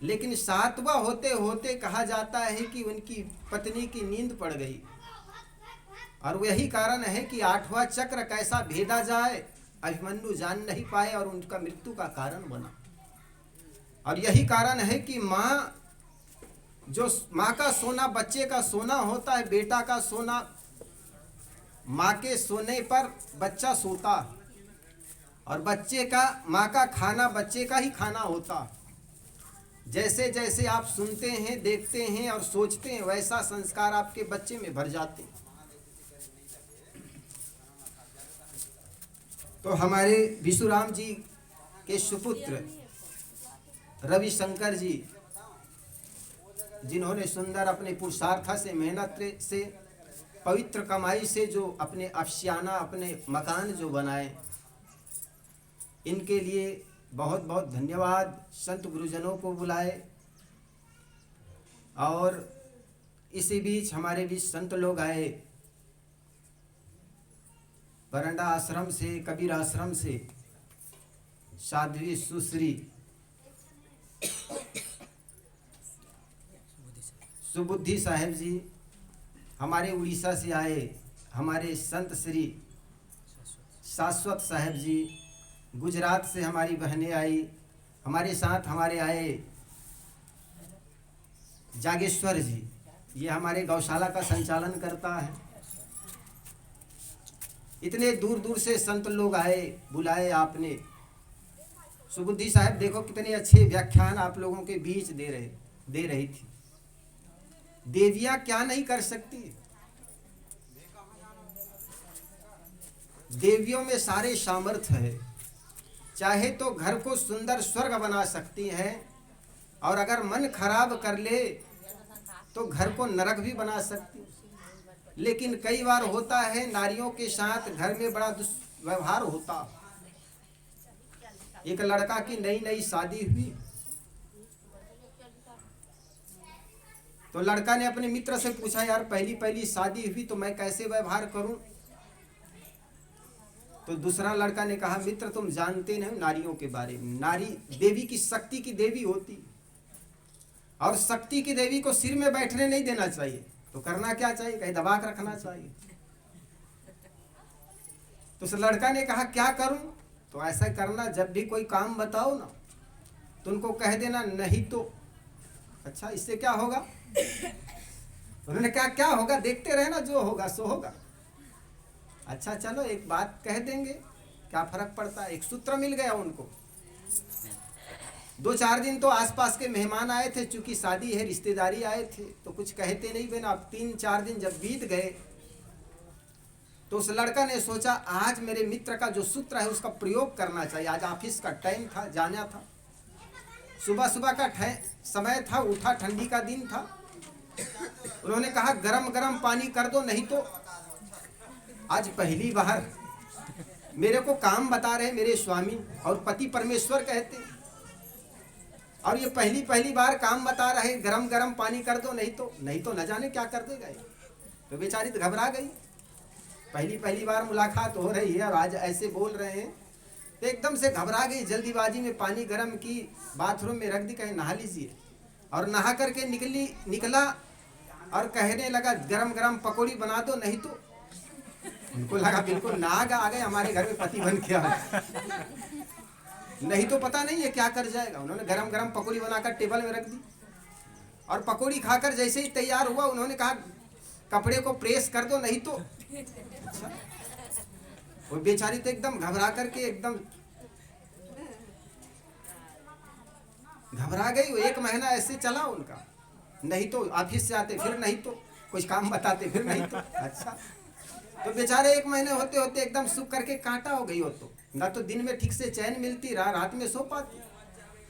लेकिन 7वां होते होते कहा जाता है कि उनकी पत्नी की नींद पड़ गई। और यही कारण है कि 8वां चक्र कैसा भेदा जाए अभिमन्यु जान नहीं पाए और उनका मृत्यु का कारण बना। और यही कारण है कि माँ, जो माँ का सोना बच्चे का सोना होता है, बेटा का सोना, माँ के सोने पर बच्चा सोता, और बच्चे का, माँ का खाना बच्चे का ही खाना होता। जैसे जैसे आप सुनते हैं, देखते हैं और सोचते हैं, वैसा संस्कार आपके बच्चे में भर जाते हैं। तो हमारे विशुराम जी के सुपुत्र रविशंकर जी, जिन्होंने सुंदर अपने पुरुषार्थ से, मेहनत से, पवित्र कमाई से जो अपने आशियाना, अपने मकान जो बनाए, इनके लिए बहुत बहुत धन्यवाद। संत गुरुजनों को बुलाए। और इसी बीच हमारे बीच संत लोग आए, बरंडा आश्रम से, कबीर आश्रम से साध्वी सुश्री सुबुद्धि साहेब जी, हमारे उड़ीसा से आए। हमारे संत श्री शाश्वत साहेब जी, गुजरात से हमारी बहनें आई। हमारे साथ हमारे आए जागेश्वर जी, ये हमारे गौशाला का संचालन करता है। इतने दूर दूर से संत लोग आए, बुलाए आपने। सुबुद्धि साहब देखो कितने अच्छे व्याख्यान आप लोगों के बीच दे रही थी। देवियां क्या नहीं कर सकती। देवियों में सारे सामर्थ्य है। चाहे तो घर को सुंदर स्वर्ग बना सकती हैं, और अगर मन खराब कर ले तो घर को नरक भी बना सकती। लेकिन कई बार होता है नारियों के साथ घर में बड़ा दुष्व्यवहार होता। एक लड़का की नई नई शादी हुई, तो लड़का ने अपने मित्र से पूछा, यार पहली पहली शादी हुई तो मैं कैसे व्यवहार करूं। तो दूसरा लड़का ने कहा मित्र तुम जानते नहीं नारियों के बारे में, नारी देवी की शक्ति की देवी होती, और शक्ति की देवी को सिर में बैठने नहीं देना चाहिए, तो करना क्या चाहिए, कहीं दबा कर रखना चाहिए। तो उस लड़का ने कहा क्या करूं, तो ऐसा करना जब भी कोई काम बताओ ना तो उनको कह देना नहीं तो। अच्छा इससे क्या होगा, उन्होंने कहा क्या होगा, देखते रहना जो होगा सो होगा। अच्छा चलो एक बात कह देंगे, क्या फर्क पड़ता है। एक सूत्र मिल गया उनको। 2-4 दिन तो आसपास के मेहमान आए थे, चूंकि शादी है रिश्तेदारी आए थे, तो कुछ कहते नहीं बिना। अब 3-4 दिन जब बीत गए तो उस लड़का ने सोचा आज मेरे मित्र का जो सूत्र है उसका प्रयोग करना चाहिए। आज ऑफिस का टाइम था, जाना था, सुबह सुबह का समय था, उठा, ठंडी का दिन था। उन्होंने कहा गरम गरम पानी कर दो, नहीं तो आज पहली बार मेरे को काम बता रहे मेरे स्वामी, और पति परमेश्वर कहते, और ये पहली बार काम बता रहे गरम गरम पानी कर दो, नहीं तो न जाने क्या कर देगा। तो बेचारी तो घबरा गई, पहली बार मुलाकात हो रही है और आज ऐसे बोल रहे हैं, तो एकदम से घबरा गई। जल्दीबाजी में पानी गरम की, बाथरूम में रख दी, कहे नहा लीजिए, और नहा करके निकला और कहने लगा गरम गरम पकौड़ी बना दो, नहीं तो। उनको लगा बिल्कुल नाग आ गए हमारे घर में पति बन के आ, नहीं तो पता नहीं है क्या कर जाएगा। उन्होंने गरम गरम पकौड़ी बनाकर टेबल में रख दी, और पकौड़ी खाकर जैसे ही तैयार हुआ उन्होंने कहा कपड़े को प्रेस कर दो, नहीं तो। अच्छा वो बेचारी तो एकदम घबरा करके एकदम घबरा गई। वो 1 महीना ऐसे चला उनका, नहीं तो ऑफिस से आते फिर नहीं तो, कुछ काम बताते फिर नहीं तो। अच्छा तो बेचारे 1 महीने होते होते एकदम सूख करके कांटा हो गई हो, तो ना तो दिन में ठीक से चैन मिलती, रात में सो पाती।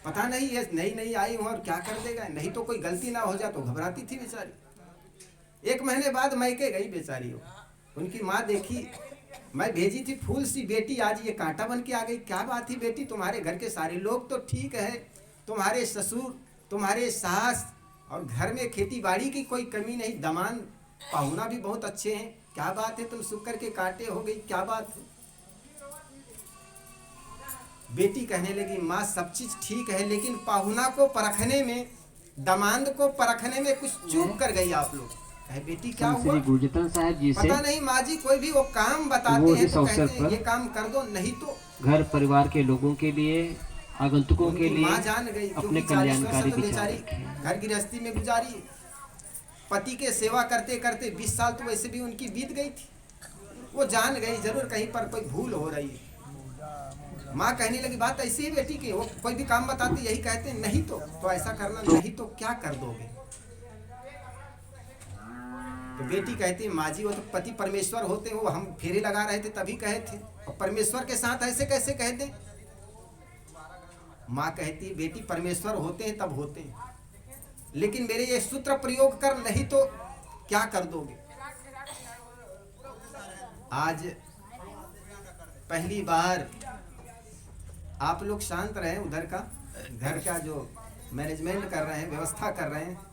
पता नहीं है नई आई हूँ और क्या कर देगा, नहीं तो कोई गलती ना हो जाए, तो घबराती थी बेचारी। 1 महीने बाद मैके गई बेचारी हो, उनकी माँ देखी, मैं भेजी थी फूल सी बेटी, आज ये कांटा बन के आ गई। क्या बात थी बेटी, तुम्हारे घर के सारे लोग तो ठीक है, तुम्हारे ससुर, तुम्हारे सास, और घर में खेती बाड़ी की कोई कमी नहीं, दमान पाहुना भी बहुत अच्छे हैं, क्या बात है तुम सूख करके कांटे हो गई, क्या बात है। बेटी कहने लगी माँ सब चीज ठीक है, लेकिन पाहुना को परखने में, दामाद को परखने में कुछ चूक कर गई आप लोग। कहे बेटी क्या हुआ, श्री गुरजतन साहब जी से पता नहीं माँ जी, कोई भी वो काम बताते हैं तो कहते हैं ये काम कर दो, नहीं तो। घर परिवार के लोगों के लिए, आगंतुकों के लिए माँ जान गई, अपने कल्याणकारी विचार रखें। घर गृहस्थी में गुजारी, पति के सेवा करते करते 20 साल तो वैसे भी उनकी बीत गई थी। वो जान गई जरूर कहीं पर कोई भूल हो रही है। माँ कहने लगी बात ऐसी ही बेटी की, वो कोई भी काम बताते यही कहते नहीं तो ऐसा करना, नहीं तो क्या कर दोगे। तो बेटी कहती माँ जी वो तो पति परमेश्वर होते हैं, वो हम फेरे लगा रहे थे तभी कहे थे, और परमेश्वर के साथ ऐसे कैसे कह दें। माँ कहती बेटी परमेश्वर होते हैं तब होते हैं, लेकिन मेरे ये सूत्र प्रयोग कर, नहीं तो क्या कर दोगे। आज पहली बार आप लोग शांत रहे, उधर का घर का जो मैनेजमेंट कर रहे हैं, व्यवस्था कर रहे हैं।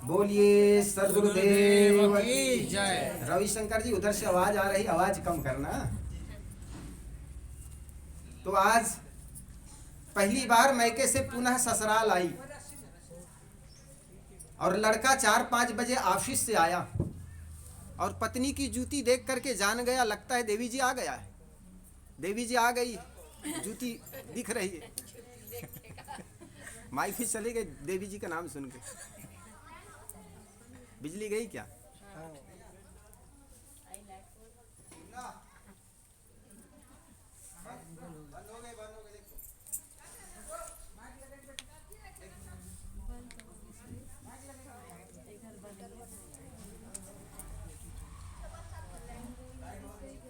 बोलिए सद्गुरुदेव की जय। रविशंकर जी उधर से आवाज आ रही, आवाज कम करना। तो आज पहली बार मैके से पुनः ससुराल आई, और लड़का 4-5 बजे ऑफिस से आया, और पत्नी की जूती देख करके जान गया, लगता है देवी जी आ गया है, देवी जी आ गई, जूती दिख रही है। माई फिर चले गए देवी जी का नाम सुन के। बिजली गई क्या?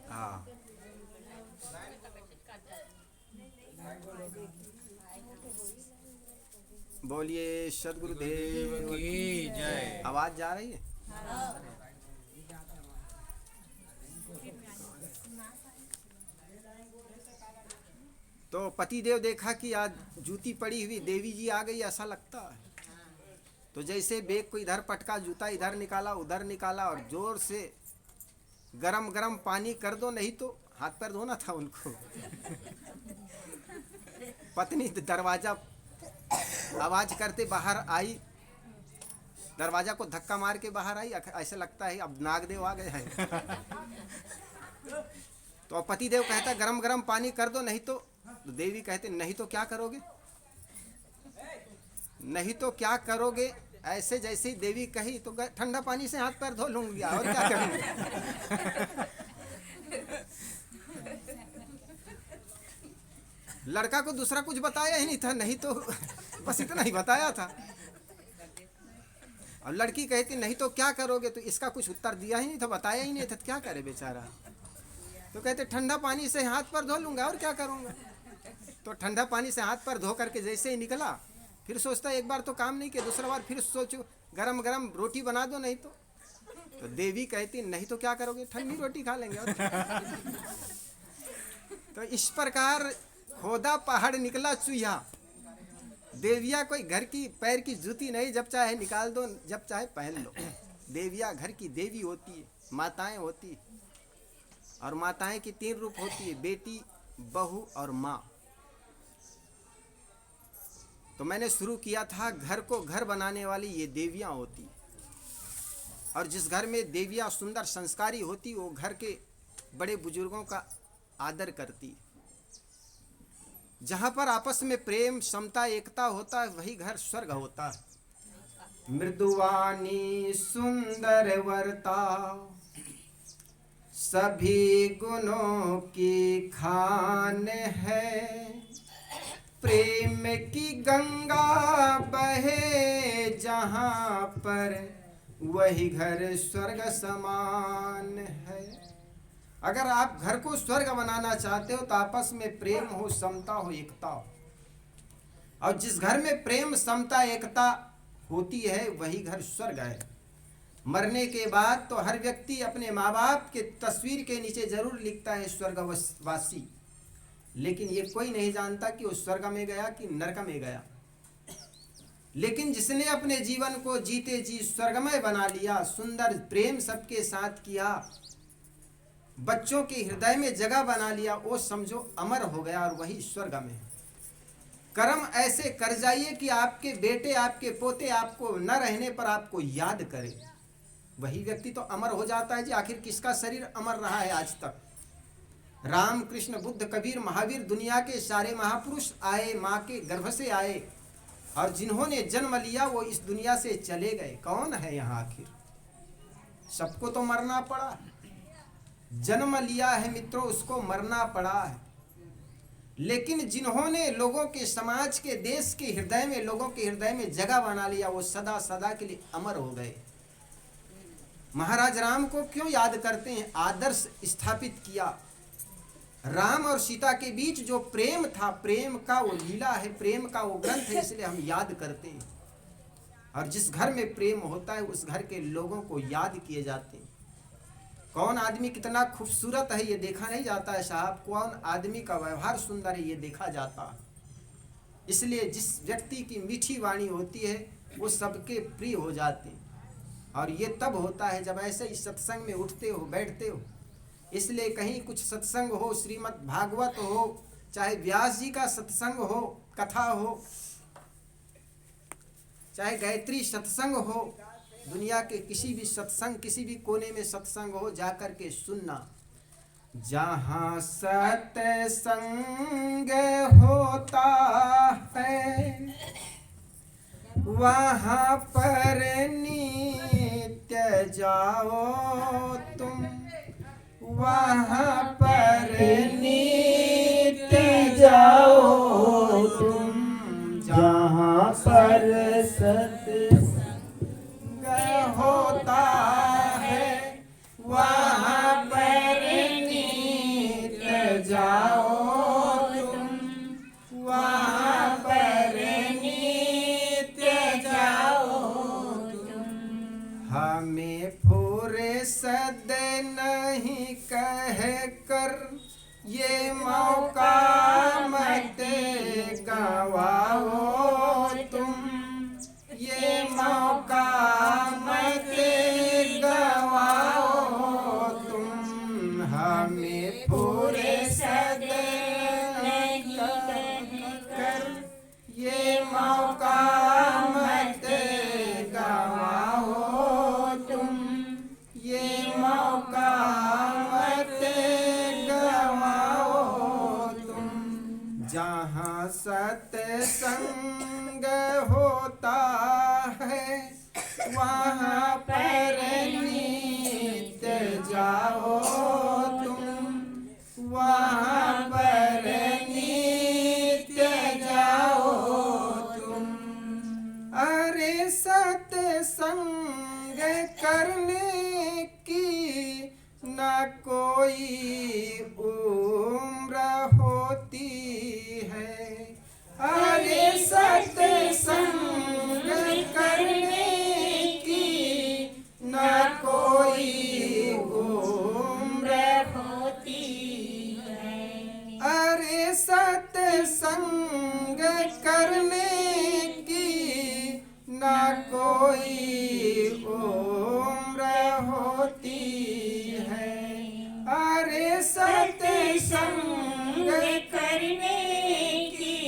हाँ बोलिए सद्गुरुदेव की जय। आवाज जा रही है? तो पतिदेव देखा कि आज जूती पड़ी हुई, देवी जी आ गई ऐसा लगता है, तो जैसे बेग को इधर पटका, जूता इधर निकाला उधर निकाला, और जोर से गरम गरम पानी कर दो, नहीं तो हाथ पैर धोना था उनको। पत्नी दरवाजा आवाज करते बाहर आई, दरवाजा को धक्का मार के बाहर आई। ऐसे लगता है अब नागदेव आ गए हैं। तो पति देव कहता गरम गरम पानी कर दो, नहीं तो देवी कहते नहीं तो क्या करोगे, नहीं तो क्या करोगे। ऐसे जैसे ही देवी कही तो ठंडा पानी से हाथ पैर धो लूंगी और क्या करूंगी। लड़का को दूसरा कुछ बताया ही नहीं था, नहीं तो बस इतना ही बताया था। और लड़की कहती नहीं तो क्या करोगे, तो इसका कुछ उत्तर दिया ही नहीं था, बताया ही नहीं था, क्या करे बेचारा। तो कहते ठंडा पानी से हाथ पैर धो लूंगा और क्या करूंगा। तो ठंडा पानी से हाथ पैर धो करके जैसे ही निकला, फिर सोचता एक बार तो काम नहीं किया, दूसरा बार फिर सोचो गरम गरम रोटी बना दो, नहीं तो देवी कहती नहीं तो क्या करोगे, ठंडी रोटी खा लेंगे और तो इस प्रकार खोदा पहाड़ निकला चूहा। देविया कोई घर की पैर की जूती नहीं, जब चाहे निकाल दो, जब चाहे पहन लो। देविया घर की देवी होती है, माताएं होती है। और माताएं की 3 रूप होती है, बेटी, बहू और माँ। तो मैंने शुरू किया था घर को घर बनाने वाली ये देवियां होती। और जिस घर में देवियां सुंदर संस्कारी होती, वो घर के बड़े बुजुर्गों का आदर करती। जहाँ पर आपस में प्रेम, समता, एकता होता है, वही घर स्वर्ग होता है। मृदुवानी सुंदर वर्ता, सभी गुणों की खान है। प्रेम की गंगा बहे जहाँ पर, वही घर स्वर्ग समान है। अगर आप घर को स्वर्ग बनाना चाहते हो तो आपस में प्रेम हो, समता हो, एकता हो। और जिस घर में प्रेम, समता, एकता होती है, वही घर स्वर्ग है। मरने के बाद तो हर व्यक्ति अपने माँ बाप के तस्वीर के नीचे जरूर लिखता है स्वर्गवासी, लेकिन ये कोई नहीं जानता कि वो स्वर्ग में गया कि नरक में गया। लेकिन जिसने अपने जीवन को जीते जी स्वर्गमय बना लिया, सुंदर प्रेम सबके साथ किया, बच्चों के हृदय में जगह बना लिया, वो समझो अमर हो गया और वही स्वर्ग में। कर्म ऐसे कर जाइए कि आपके बेटे, आपके पोते आपको न रहने पर आपको याद करें, वही व्यक्ति तो अमर हो जाता है जी। आखिर किसका शरीर अमर रहा है आज तक? राम, कृष्ण, बुद्ध, कबीर, महावीर, दुनिया के सारे महापुरुष आए, माँ के गर्भ से आए, और जिन्होंने जन्म लिया वो इस दुनिया से चले गए। कौन है यहाँ आखिर? सबको तो मरना पड़ा। जन्म लिया है मित्रों, उसको मरना पड़ा है। लेकिन जिन्होंने लोगों के, समाज के, देश के हृदय में, लोगों के हृदय में जगह बना लिया, वो सदा सदा के लिए अमर हो गए। महाराज राम को क्यों याद करते हैं? आदर्श स्थापित किया। राम और सीता के बीच जो प्रेम था, प्रेम का वो लीला है, प्रेम का वो ग्रंथ है, इसलिए हम याद करते हैं। और जिस घर में प्रेम होता है, उस घर के लोगों को याद किए जाते हैं। कौन आदमी कितना खूबसूरत है ये देखा नहीं जाता है साहब, कौन आदमी का व्यवहार सुंदर है ये देखा जाता है। इसलिए जिस व्यक्ति की मीठी वाणी होती है वो सबके प्रिय हो जाते हैं। और ये तब होता है जब ऐसे ही सत्संग में उठते हो, बैठते हो। इसलिए कहीं कुछ सत्संग हो, श्रीमद् भागवत हो, चाहे व्यास जी का सत्संग हो, कथा हो, चाहे गायत्री सत्संग हो, दुनिया के किसी भी सत्संग, किसी भी कोने में सत्संग हो, जाकर के सुनना। जहाँ सत्संग होता है वहाँ पर नित्य जाओ तुम, वहाँ पर नित्य जाओ तुम। जहाँ पर सत्संग होता है वहाँ पर नित्य जाओ तुम, वहाँ पर नित्य जाओ तुम। हमें फुर्सत नहीं कह कर ये मौका मत गवाओ तुम, ये मौका मत गवाओ तुम। जहाँ सत्संग होता है वहाँ पर नित्य जाओ तुम, वहाँ पर नित्य जाओ तुम। अरे सत्संग करने की न कोई उम्र होती है। अरे सत्संग करने की न कोई उम्र होती है। अरे सत्संग करने की न कोई उम्र होती है। अरे सत्संग करने की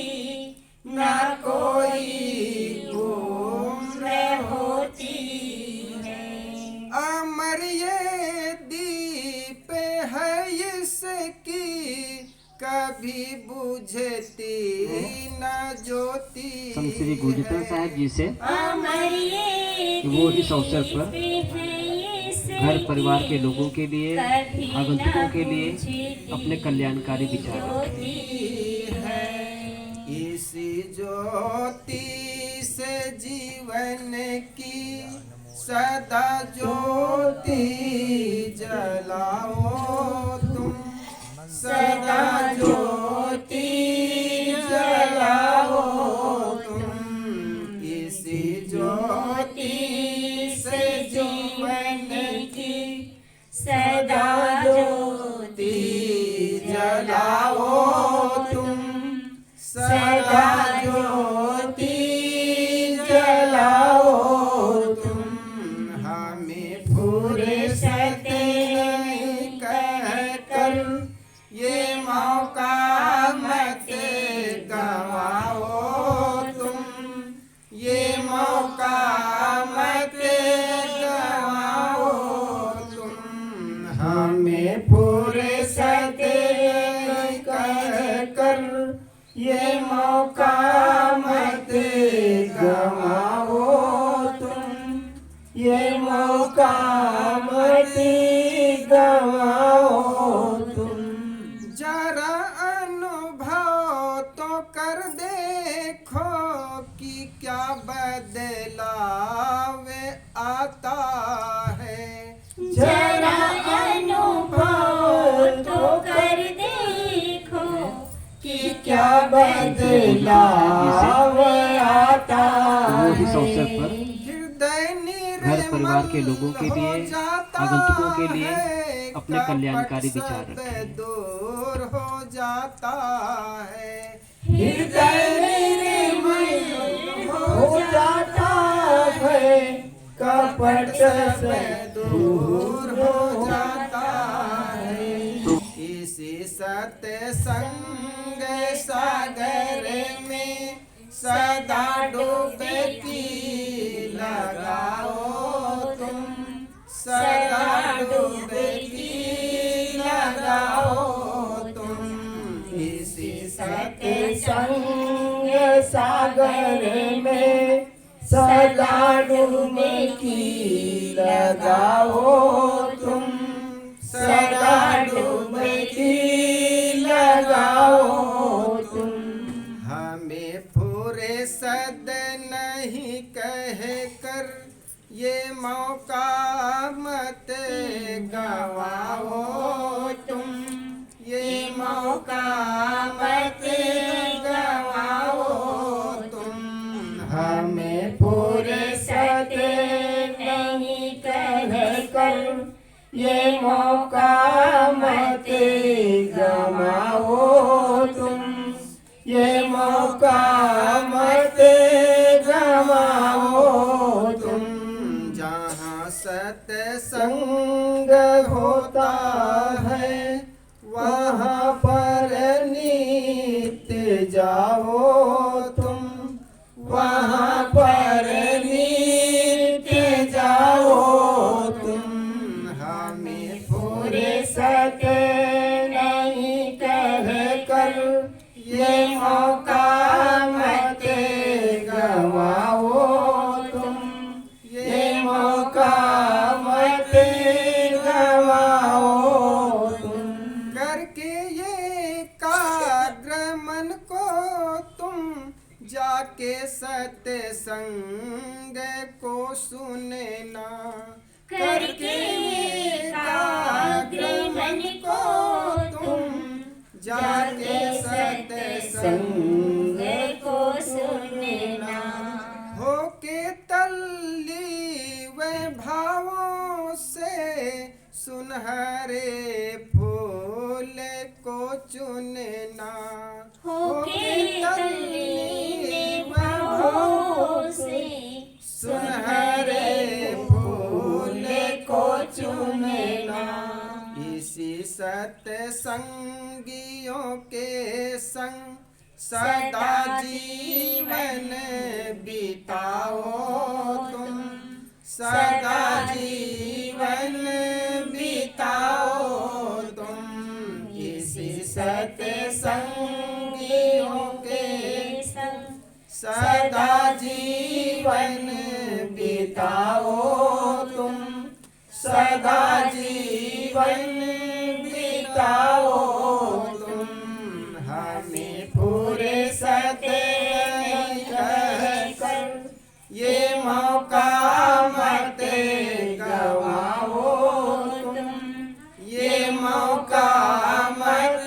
न कोई उम्र होती है। अमर ये दीप है इसकी कभी बुझती न ज्योति। संत श्री गुरुदत्त साहब जी से अमर ये वो इस अवसर पर घर परिवार के लोगों के लिए, आगंतुकों के लिए अपने कल्याणकारी विचार रखते हैं। इसी ज्योति से जीवन की सदा ज्योति जलाओ तुम, सदा ज्योति जलाओ तुम। इसी ज्योति से जीवन की सदा ज्योति जलाओ तुम, सदा ज्योति जलाओ तुम। हमें फुर्सत नहीं कहकर ये मौका मत गवाओ तुम, ये मौका मत गवाओ तुम। हमें फुर्सत नहीं कहकर ये मौका मत गवाओ तुम, ये मौका मत गवाओ तुम। जरा अनुभव तो कर देखो कि क्या बदलाव आता है। जरा अनुभव तो कर देखो कि क्या बदलाव आता वो इस अवसर पर हृदय घर परिवार के लोगों के लिए, आगंतुकों के लिए अपने कल्याणकारी विचार रखते हैं। दूर हो जाता है, हृदय निर्मल हो जाता है, कपट से दूर हो जाता है। इसी सत्संग सागर में सदा डुबकी लगाओ तुम, सदा डुबकी लगाओ तुम। इसी सत्संग सागर में सदा डुबकी लगाओ तुम, सदा डुबकी लगाओ तुम। हमें फुर्सत नहीं कह कर ये मौका मत गवाओ तुम, ये मौका मत गवाओ तुम। हमें फुर्सत नहीं कह कर ये मौका मत गवाओ तुम, ये मौका मत गवाओ तुम। जहाँ सत्संग होता है वहाँ पर नित्य जाओ तुम, वहाँ पर नित्य जाओ तुम। हमें फुर्सत नहीं कह कर ये मौका मत गवाओ तुम, ये मौका मत गवाओ तुम। करके ये काग्र मन को तुम जाके सत्संग को सुनना। करके एकाग्र मन को तुम जाके सत्संग को सुनना। होके तल्ली व भावों से सुनहरे फूल को चुनना। होके तल्लीन भावों से सुनहरे फूल को चुनना। इसी सत्संगियों के संग सदा जीवन बिताओ तुम, सदा जीवन बिताओ तुम। इसी सत्संगियों के संग सदा जीवन बिताओ तुम, सदा जीवन बिताओ तुम। हमें पूरे कहकर ये मौका मत गवाओ तुम, ये मौका मत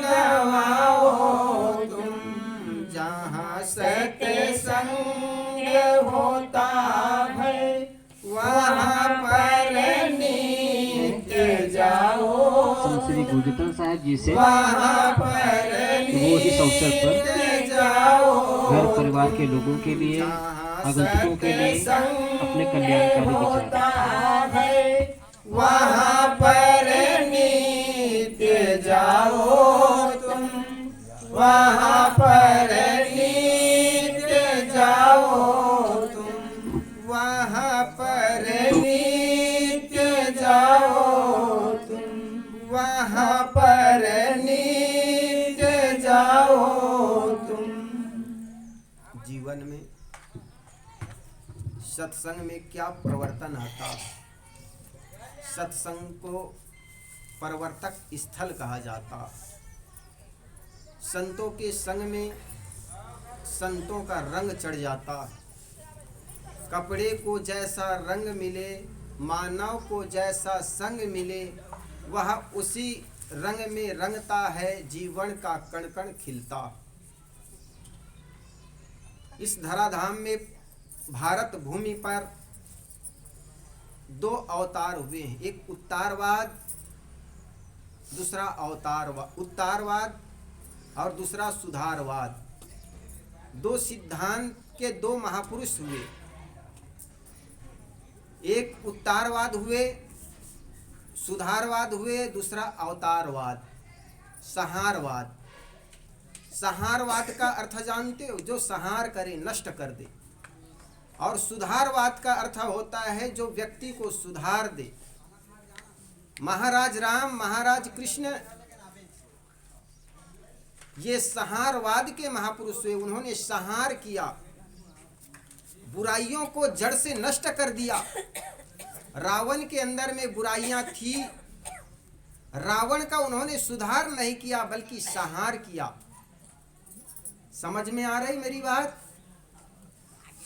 गवाओ तुम। जहाँ सत्संग होता है वहाँ पर नित्य जाओ, संत श्री गुरुदत्त साहब जी से वहाँ पर वो इस अवसर पर नित्य जाओ। घर परिवार के लोगों के लिए, आगंतुकों के लिए अपने कल्याणकारी विचार। है वहाँ पर नित्य जाओ तुम, वहाँ पर नित्य जाओ तुम, वहाँ पर नित्य जाओ तुम, वहाँ पर नित्य जाओ तुम। जीवन में सत्संग में क्या परिवर्तन आता? सत्संग को परिवर्तक स्थल कहा जाता। संतों के संग में संतों का रंग चढ़ जाता। कपड़े को जैसा रंग मिले, मानव को जैसा संग मिले, वह उसी रंग में रंगता है, जीवन का कण कण खिलता। इस धराधाम में भारत भूमि पर दो अवतार हुए हैं, एक उत्तारवाद, दूसरा अवतारवाद, उत्तारवाद और दूसरा सुधारवाद। दो सिद्धांत के दो महापुरुष हुए, एक उत्तारवाद हुए, सुधारवाद हुए, दूसरा अवतारवाद, संहारवाद। संहारवाद का अर्थ जानते हो? जो संहार करे, नष्ट कर दे। और सुधारवाद का अर्थ होता है जो व्यक्ति को सुधार दे। महाराज राम, महाराज कृष्ण ये संहारवाद के महापुरुष हुए। उन्होंने संहार किया, बुराइयों को जड़ से नष्ट कर दिया। रावण के अंदर में बुराइयां थी, रावण का उन्होंने सुधार नहीं किया बल्कि संहार किया। समझ में आ रही मेरी बात?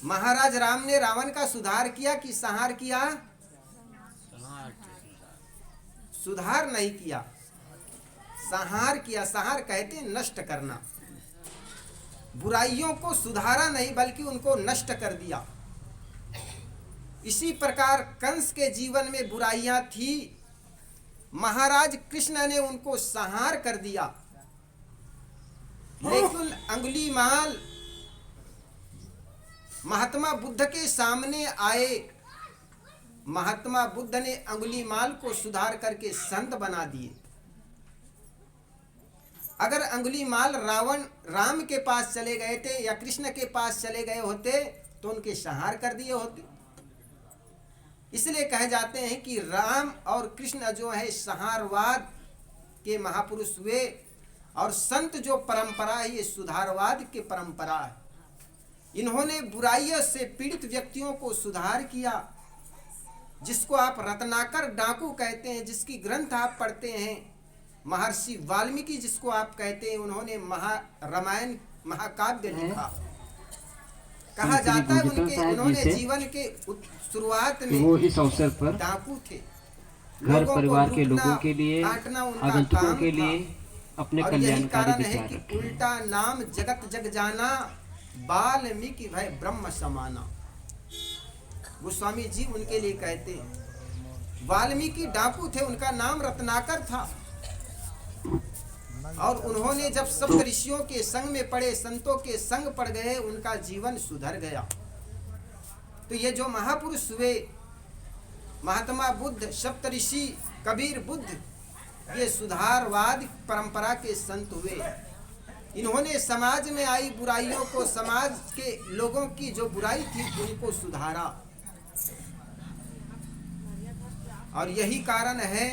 महाराज राम ने रावण का सुधार किया कि संहार किया? सुधार नहीं किया, संहार किया। संहार कहते हैं नष्ट करना। बुराइयों को सुधारा नहीं बल्कि उनको नष्ट कर दिया। इसी प्रकार कंस के जीवन में बुराइयां थी, महाराज कृष्ण ने उनको संहार कर दिया। लेकिन अंगुलीमाल महात्मा बुद्ध के सामने आए। महात्मा बुद्ध ने अंगुलीमाल को सुधार करके संत बना दिए। अगर अंगुलीमाल राम के पास चले गए थे या कृष्ण के पास चले गए होते तो उनके संहार कर दिए होते। इसलिए कहे जाते हैं कि राम और कृष्ण जो है संहारवाद के महापुरुष हुए और संत जो परंपरा है ये सुधारवाद की परंपरा है। इन्होंने बुराइयों से पीड़ित व्यक्तियों को सुधार किया। जिसको आप रत्नाकर डाकू कहते हैं, जिसकी ग्रंथ आप पढ़ते हैं, महर्षि वाल्मीकि जिसको आप कहते हैं, उन्होंने रामायण महाकाव्य लिखा। कहा जाता है उन्होंने जीवन के शुरुआत में वो इस अवसर पर डाकू थे। घर परिवार के लोगों के लिए, आगंतुकों के लिए अपने और यही कल्याणकारी कारण है विचार कि रखे। उल्टा नाम जगत जग जाना, वाल्मीकि भय ब्रह्म समाना। गोस्वामी जी उनके लिए कहते हैं वाल्मीकि डाकू थे, उनका नाम रत्नाकर था। और उन्होंने जब सब ऋषियों के संग में पड़े, संतों के संग पड़ गए, उनका जीवन सुधर गया। तो ये जो महापुरुष हुए, महात्मा बुद्ध, सप्तऋषि, कबीर बुद्ध, ये सुधारवाद परंपरा के संत हुए। इन्होंने समाज में आई बुराइयों को, समाज के लोगों की जो बुराई थी उनको सुधारा। और यही कारण है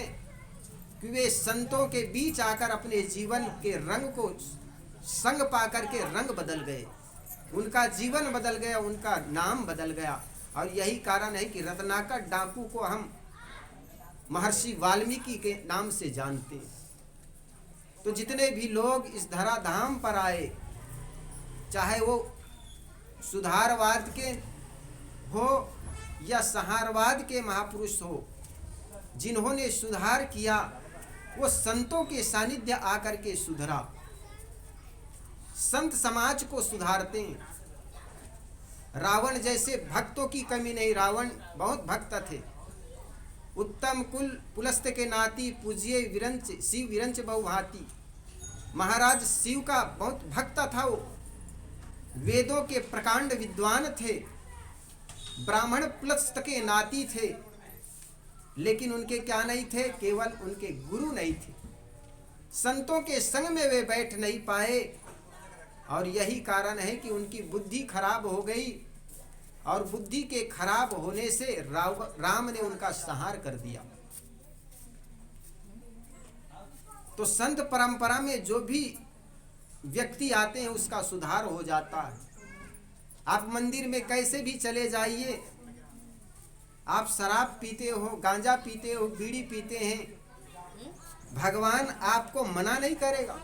कि वे संतों के बीच आकर अपने जीवन के रंग को संग पाकर के रंग बदल गए, उनका जीवन बदल गया, उनका नाम बदल गया। और यही कारण है कि रत्नाकर डाकू को हम महर्षि वाल्मीकि के नाम से जानते हैं। तो जितने भी लोग इस धराधाम पर आए, चाहे वो सुधारवाद के हो या संहारवाद के महापुरुष हो, जिन्होंने सुधार किया वो संतों के सानिध्य आकर के सुधरा। संत समाज को सुधारते हैं। रावण जैसे भक्तों की कमी नहीं, रावण बहुत भक्त थे। उत्तम कुल पुलस्त के नाती, पूज्य विरंच शिव विरंच बहुभांति। महाराज शिव का बहुत भक्त था वो। वेदों के प्रकांड विद्वान थे, ब्राह्मण पुलस्त के नाती थे। लेकिन उनके क्या नहीं थे, केवल उनके गुरु नहीं थे। संतों के संग में वे बैठ नहीं पाए। और यही कारण है कि उनकी बुद्धि खराब हो गई। और बुद्धि के खराब होने से राम ने उनका संहार कर दिया। तो संत परंपरा में जो भी व्यक्ति आते हैं उसका सुधार हो जाता है। आप मंदिर में कैसे भी चले जाइए, आप शराब पीते हो, गांजा पीते हो, बीड़ी पीते हैं, भगवान आपको मना नहीं करेगा।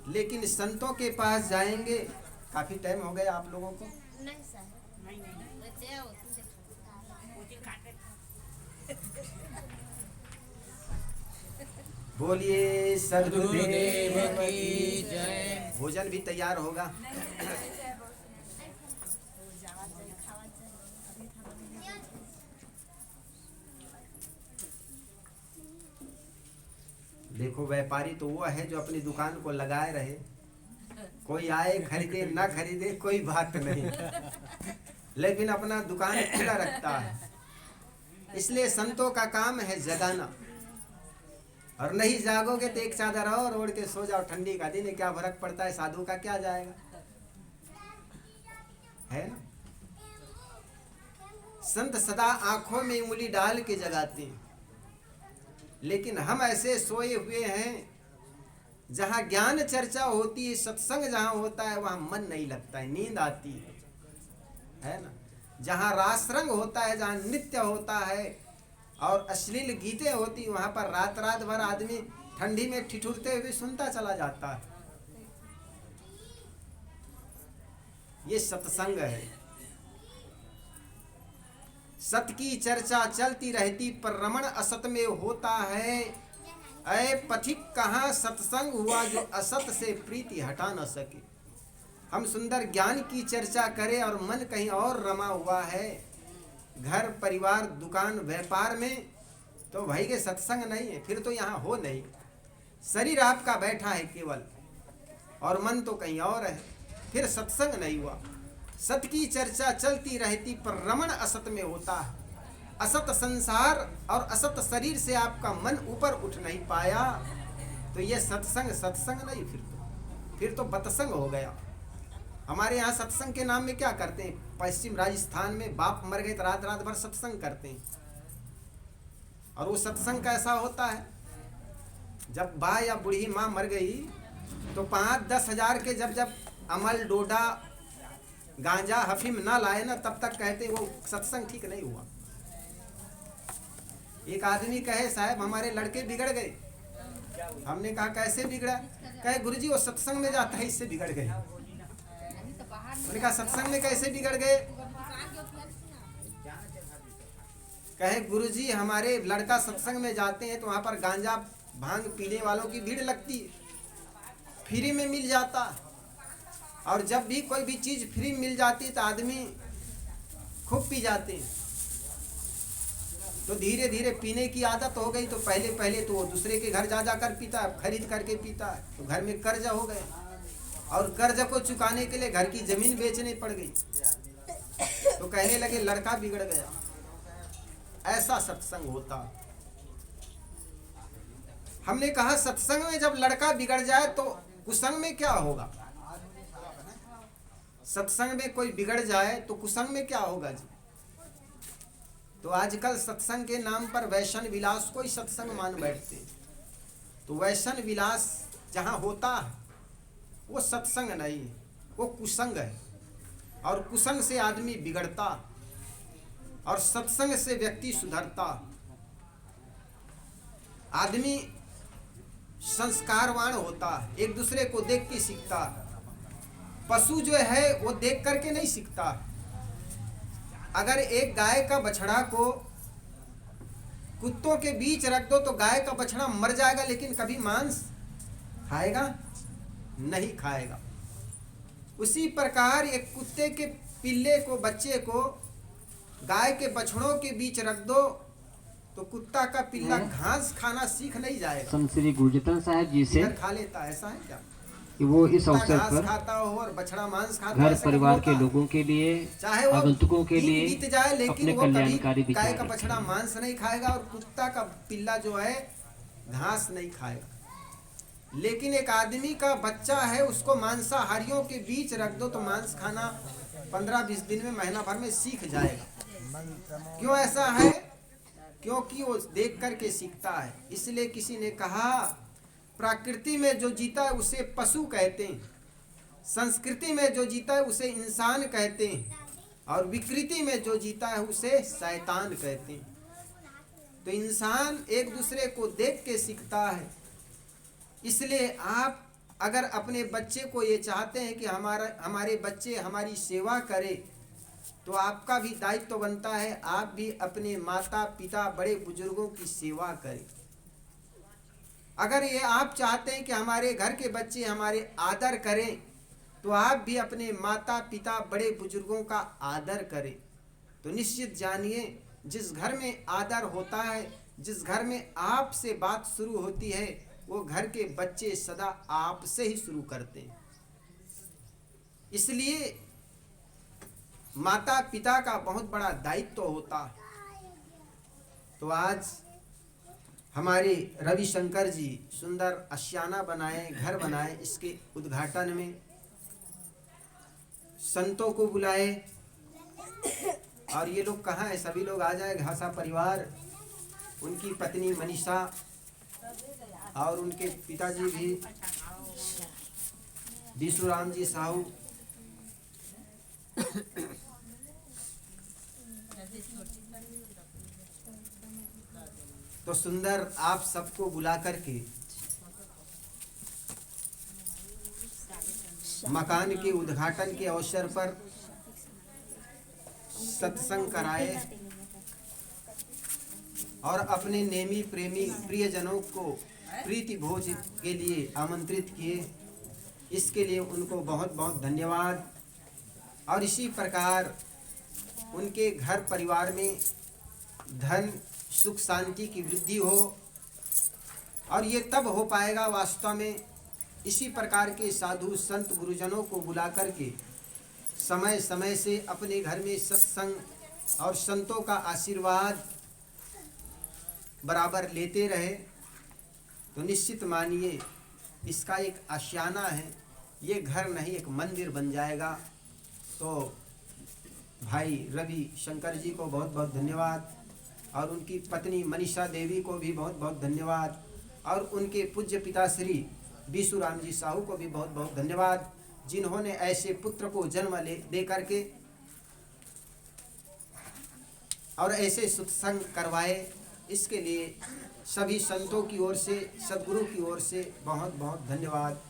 लेकिन संतों के पास जाएंगे। काफी टाइम हो गया आप लोगों को? नहीं सर, बोलिए सद्गुरुदेव की जय। भोजन भी तैयार होगा। देखो, व्यापारी तो वो है जो अपनी दुकान को लगाए रहे। कोई आए खरीदे ना खरीदे कोई बात नहीं, लेकिन अपना दुकान खुला रखता है। इसलिए संतों का काम है जगाना। और नहीं जागोगे तो एक चादर और ओढ़ के सो जाओ। ठंडी का दिन है, क्या फर्क पड़ता है, साधु का क्या जाएगा, है ना। संत सदा आंखों में उंगली डाल के जगाते हैं। लेकिन हम ऐसे सोए हुए हैं जहाँ ज्ञान चर्चा होती है, सत्संग जहाँ होता है वहाँ मन नहीं लगता है, नींद आती है ना। जहाँ रासरंग होता है, जहाँ नृत्य होता है और अश्लील गीतें होती, वहाँ पर रात रात भर आदमी ठंडी में ठिठुरते हुए सुनता चला जाता है। ये सत्संग है। सत की चर्चा चलती रहती पर रमण असत में होता है। ऐ पथिक कहाँ सत्संग हुआ जो असत से प्रीति हटा न सके। हम सुंदर ज्ञान की चर्चा करें और मन कहीं और रमा हुआ है, घर परिवार दुकान व्यापार में, तो भाई के सत्संग नहीं है, फिर तो यहाँ हो नहीं। शरीर आपका बैठा है केवल और मन तो कहीं और है, फिर सत्संग नहीं हुआ। सत की चर्चा चलती रहती पर रमण असत में होता है। असत संसार और असत शरीर से आपका मन ऊपर उठ नहीं पाया तो ये सत्संग नहीं, फिर तो बतसंग हो गया। हमारे यहाँ सत्संग के नाम में क्या करते हैं, पश्चिम राजस्थान में बाप मर गए तो रात रात भर सत्संग करते हैं। और वो सत्संग कैसा होता है, जब बा या बूढ़ी माँ मर गई तो 5-10 हजार के जब जब अमल डोडा गांजा हफीम ना लाए ना, तब तक कहते वो सत्संग ठीक नहीं हुआ। एक आदमी कहे साहब हमारे लड़के बिगड़ गए। हमने कहा कैसे बिगड़ा? कहे गुरुजी वो सत्संग में जाता है इससे बिगड़ गए। मैंने कहा सत्संग में कैसे बिगड़ गए? कहे गुरुजी हमारे लड़का सत्संग में जाते हैं तो वहां पर गांजा भांग पीने वालों की भीड़ लगती है, फ्री में मिल जाता, और जब भी कोई भी चीज फ्री मिल जाती तो आदमी खूब पी जाते हैं। तो धीरे धीरे पीने की आदत हो गई। तो पहले पहले तो वो दूसरे के घर जा कर पीता, खरीद करके पीता, तो घर में कर्ज हो गए, और कर्ज को चुकाने के लिए घर की जमीन बेचनी पड़ गई। तो कहने लगे लड़का बिगड़ गया। ऐसा सत्संग होता। हमने कहा सत्संग में जब लड़का बिगड़ जाए तो कुसंग में क्या होगा? सत्संग में कोई बिगड़ जाए तो कुसंग में क्या होगा जी? तो आजकल सत्संग के नाम पर वैशन विलास को ही सत्संग मान बैठते हैं। तो वैशन विलास जहां होता है वो सत्संग नहीं है, वो कुसंग है। और कुसंग से आदमी बिगड़ता और सत्संग से व्यक्ति सुधरता। आदमी संस्कारवान होता है, एक दूसरे को देख के सीखता। पशु जो है वो देख करके नहीं सीखता। अगर एक गाय का बछड़ा को कुत्तों के बीच रख दो तो गाय का बछड़ा मर जाएगा, लेकिन कभी मांस खाएगा नहीं खाएगा। उसी प्रकार एक कुत्ते के पिल्ले को, बच्चे को गाय के बछड़ों के बीच रख दो तो कुत्ता का पिल्ला घास खाना सीख नहीं जाएगा। संत श्री गुरजतन साहब जी से खा लेता, ऐसा है क्या कि वो इस अवसर पर खाता हो और बछड़ा मांस खाता, घर परिवार के लोगों के लिए, चाहे वो आगंतुकों के दिन लिए बीत जाए, लेकिन अपने वो कल्याणकारी कभी गाय का विचार बछड़ा मांस नहीं खाएगा और कुत्ता का पिल्ला जो है घास नहीं खाएगा। लेकिन एक आदमी का बच्चा है, उसको मांसाहारियों के बीच रख दो तो मांस खाना 15-20 दिन में, महीना भर में सीख जाएगा। क्यों ऐसा है? क्योंकि वो देख करके सीखता है। इसलिए किसी ने कहा प्रकृति में जो जीता है उसे पशु कहते हैं, संस्कृति में जो जीता है उसे इंसान कहते हैं, और विकृति में जो जीता है उसे शैतान कहते हैं। तो इंसान एक दूसरे को देख के सीखता है। इसलिए आप अगर अपने बच्चे को ये चाहते हैं कि हमारे बच्चे हमारी सेवा करें, तो आपका भी दायित्व बनता है आप भी अपने माता पिता बड़े बुजुर्गों की सेवा करें। अगर ये आप चाहते हैं कि हमारे घर के बच्चे हमारे आदर करें, तो आप भी अपने माता पिता बड़े बुजुर्गों का आदर करें। तो निश्चित जानिए जिस घर में आदर होता है, जिस घर में आप से बात शुरू होती है, वो घर के बच्चे सदा आप से ही शुरू करते हैं। इसलिए माता पिता का बहुत बड़ा दायित्व होता है। तो आज हमारे रविशंकर जी सुंदर आशियाना बनाए, घर बनाए, इसके उद्घाटन में संतों को बुलाए, और ये लोग कहाँ है? सभी लोग आ जाए, घासा परिवार, उनकी पत्नी मनीषा और उनके पिताजी भी विश्वराम जी साहू। तो सुंदर आप सबको बुला करके मकान के उद्घाटन के अवसर पर सत्संग कराए और अपने नेमी प्रेमी प्रियजनों को प्रीति भोज के लिए आमंत्रित किए। इसके लिए उनको बहुत बहुत धन्यवाद। और इसी प्रकार उनके घर परिवार में धन सुख शांति की वृद्धि हो, और ये तब हो पाएगा वास्तव में इसी प्रकार के साधु संत गुरुजनों को बुला करके समय समय से अपने घर में सत्संग और संतों का आशीर्वाद बराबर लेते रहे। तो निश्चित मानिए इसका एक आशियाना है, ये घर नहीं एक मंदिर बन जाएगा। तो भाई रवि शंकर जी को बहुत बहुत धन्यवाद, और उनकी पत्नी मनीषा देवी को भी बहुत बहुत धन्यवाद, और उनके पूज्य पिता श्री बीसूराम जी साहू को भी बहुत बहुत धन्यवाद, जिन्होंने ऐसे पुत्र को जन्म दे करके और ऐसे सत्संग करवाए। इसके लिए सभी संतों की ओर से, सदगुरु की ओर से बहुत बहुत धन्यवाद।